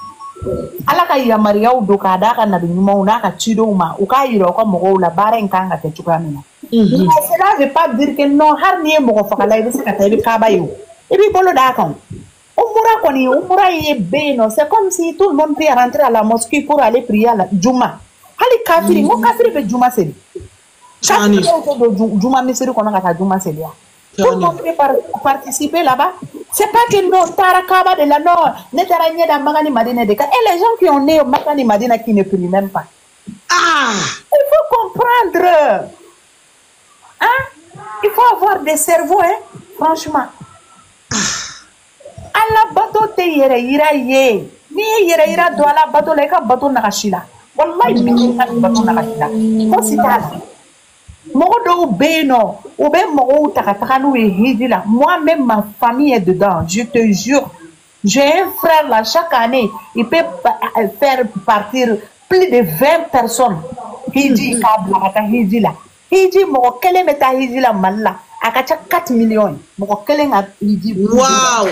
ala ka yamariyaw don k'a d'a ka nabi ɲumanw n'a ka cidenw ma u k'a yira u ka mɔgɔw la baara in kan ka kɛ cogoya min na mais cela veut pas dire que non hali n'i ye mɔgɔ fagala i bɛ se ka taa i bɛ kaaba ye o i b'i bolo d'a kan. C'est comme si tout le monde peut rentrer à la mosquée pour aller prier à la Juma. Hali kafiri, mo kafiri be Juma seli. Kafiri be Juma misiri kono kata Juma seli. Tout le monde peut participer là-bas. C'est pas que non, Tara Kaba de la Nord, Netara Nyeda Magani Madina de Ka. Et les gens qui ont né au Magani Madina qui ne prient même pas. Il faut comprendre. Hein? Il faut avoir des cerveaux, hein? Franchement. Ala bato te yere ira ye ni yere ira do ala bato le ka bato nakashila wallahi bi ka bato nakashila ko sita mogo do beno o be mogo takataka no hijila moi même ma famille est dedans je te jure j'ai un frère là chaque année il peut faire partir plus de 20 personnes hiji ka blaka hijila hiji mogo kele meta hijila malla akacha 4 millions mogo kele nga hiji wow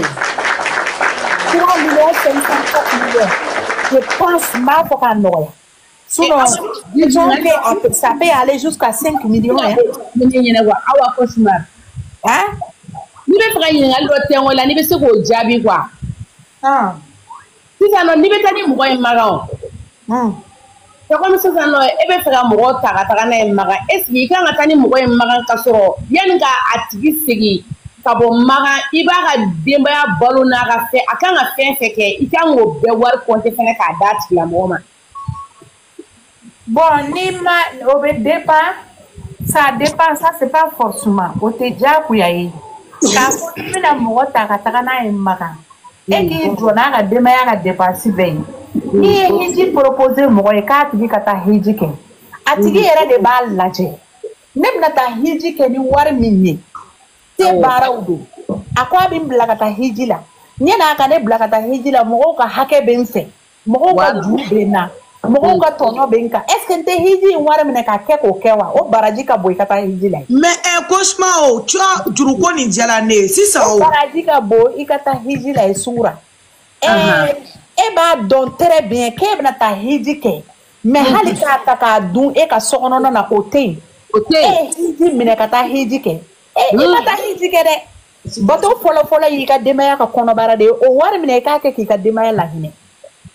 3 millions 54 millions. Je pense mal pour qu'on ait. Sinon, disons que ça peut aller jusqu'à 5 millions. Hein? Hein? Ni be fanga yin ngal do ten wala ni be se ko jabi quoi. Si ça non ni be tani mo koy maga. C'est comme ça non e be fanga mo ta na maga. Est-ce que kan tani mo koy maga kasoro yan ga atigi segi. Kabo maga iba ka dembaya balo na ka fe akanga fe ke ikan wo be war konte fene ka dati la moma bon ni ma obe dépend ça c'est pas forcément o te ja ku yayi ka ko mina mo ta ka na maga e ki jona ka dembaya ka dépenser be ni hiji proposer mo e ka tigi ka ta hiji ke atigi yere de ba laje nem na ta hiji ke ni war minni te baraudu akwa bin blakata hijila nyena ka ne blakata hijila mo ka hake bense mo ka dube na mo ka tono benka est-ce que te hiji wara mena ka ke ko kewa o baraji ka boy kata hijila mais cauchemar o tu juru ko ni jala ne si ça o baraji ka boy ikata hijila e sura e ba don très bien ke bna ta hijike mais halika ta ka dun e ka sokono na hotel hiji mena kata hijike imata hiji kede bato folo yi ka demaya ka kono bara de o war mine ka ke ki ka demaya la hine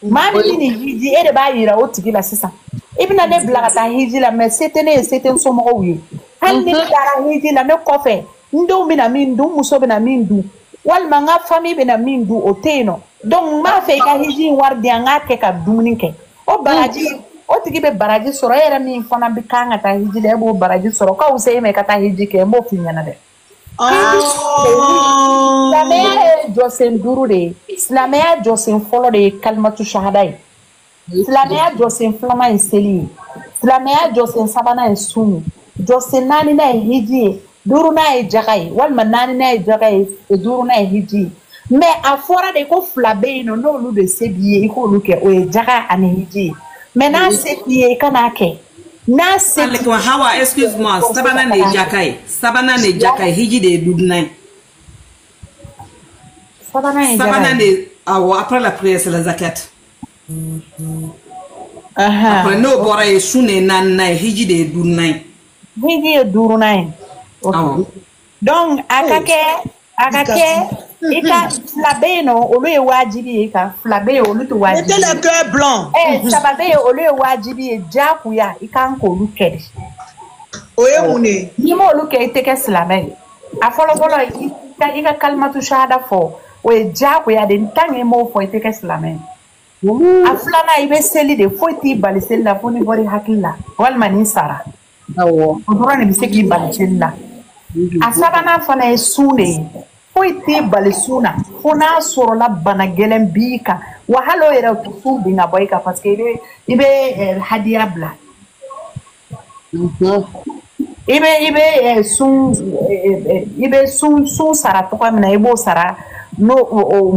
mami ni hiji e de ba yira o tigi la sisa ibna ne blakata hiji la mais c'était so mo wi hal ni dara hiji la ne kofe ndo mina mindu muso bina mindu wal manga famille bina mindu o teno donc ma fe ka hiji war de nga ke ka dumuni ke o baraji o tigi be baraji soro yera min fana bi kanga ta hiji le bo baraji soro ka usay me ka ta hiji ke mo finyana de Islamia Josen duru de Islamia Josen folo de kalmatu shahadai Islamia Josen flama seli Islamia Josen sabana sunu Josen nani na hiji duru na jagai wal manani na jagai duru na hiji mais a fora de ko flabe no lu de sebiye ko lu ke o jaga ani hiji mais na sebiye kana ke na sebiye ko hawa excuse-moi sabana ne jakai hiji de dudnai sabana ne après la prière c'est la zakat Après no bora e sune nanai hiji de dunai. Hiji e durunai. Donc akake ika flabeno olu e wajibi ika flabe olu to wajibi. Mettez le cœur blanc. Sababe olu e wajibi e jakuya ika nko olu kedi. Oye mune. Ni mo olu ke teke slame. A folo ika kalmatu shahada fo. Oye jakuya de ntange mo fo teke slame. A flana ibe seli de fo ti bali seli la fo ni bori hakilla. Walma ni sara. Awo. Ondora ni biseki bali seli la. A sabana fana e sune. Ti balisuna fona soro la bana gelen bika wa halo era tufu binga boyka parce que ibe hadia bla ibe sun sara to kamna ibo sara no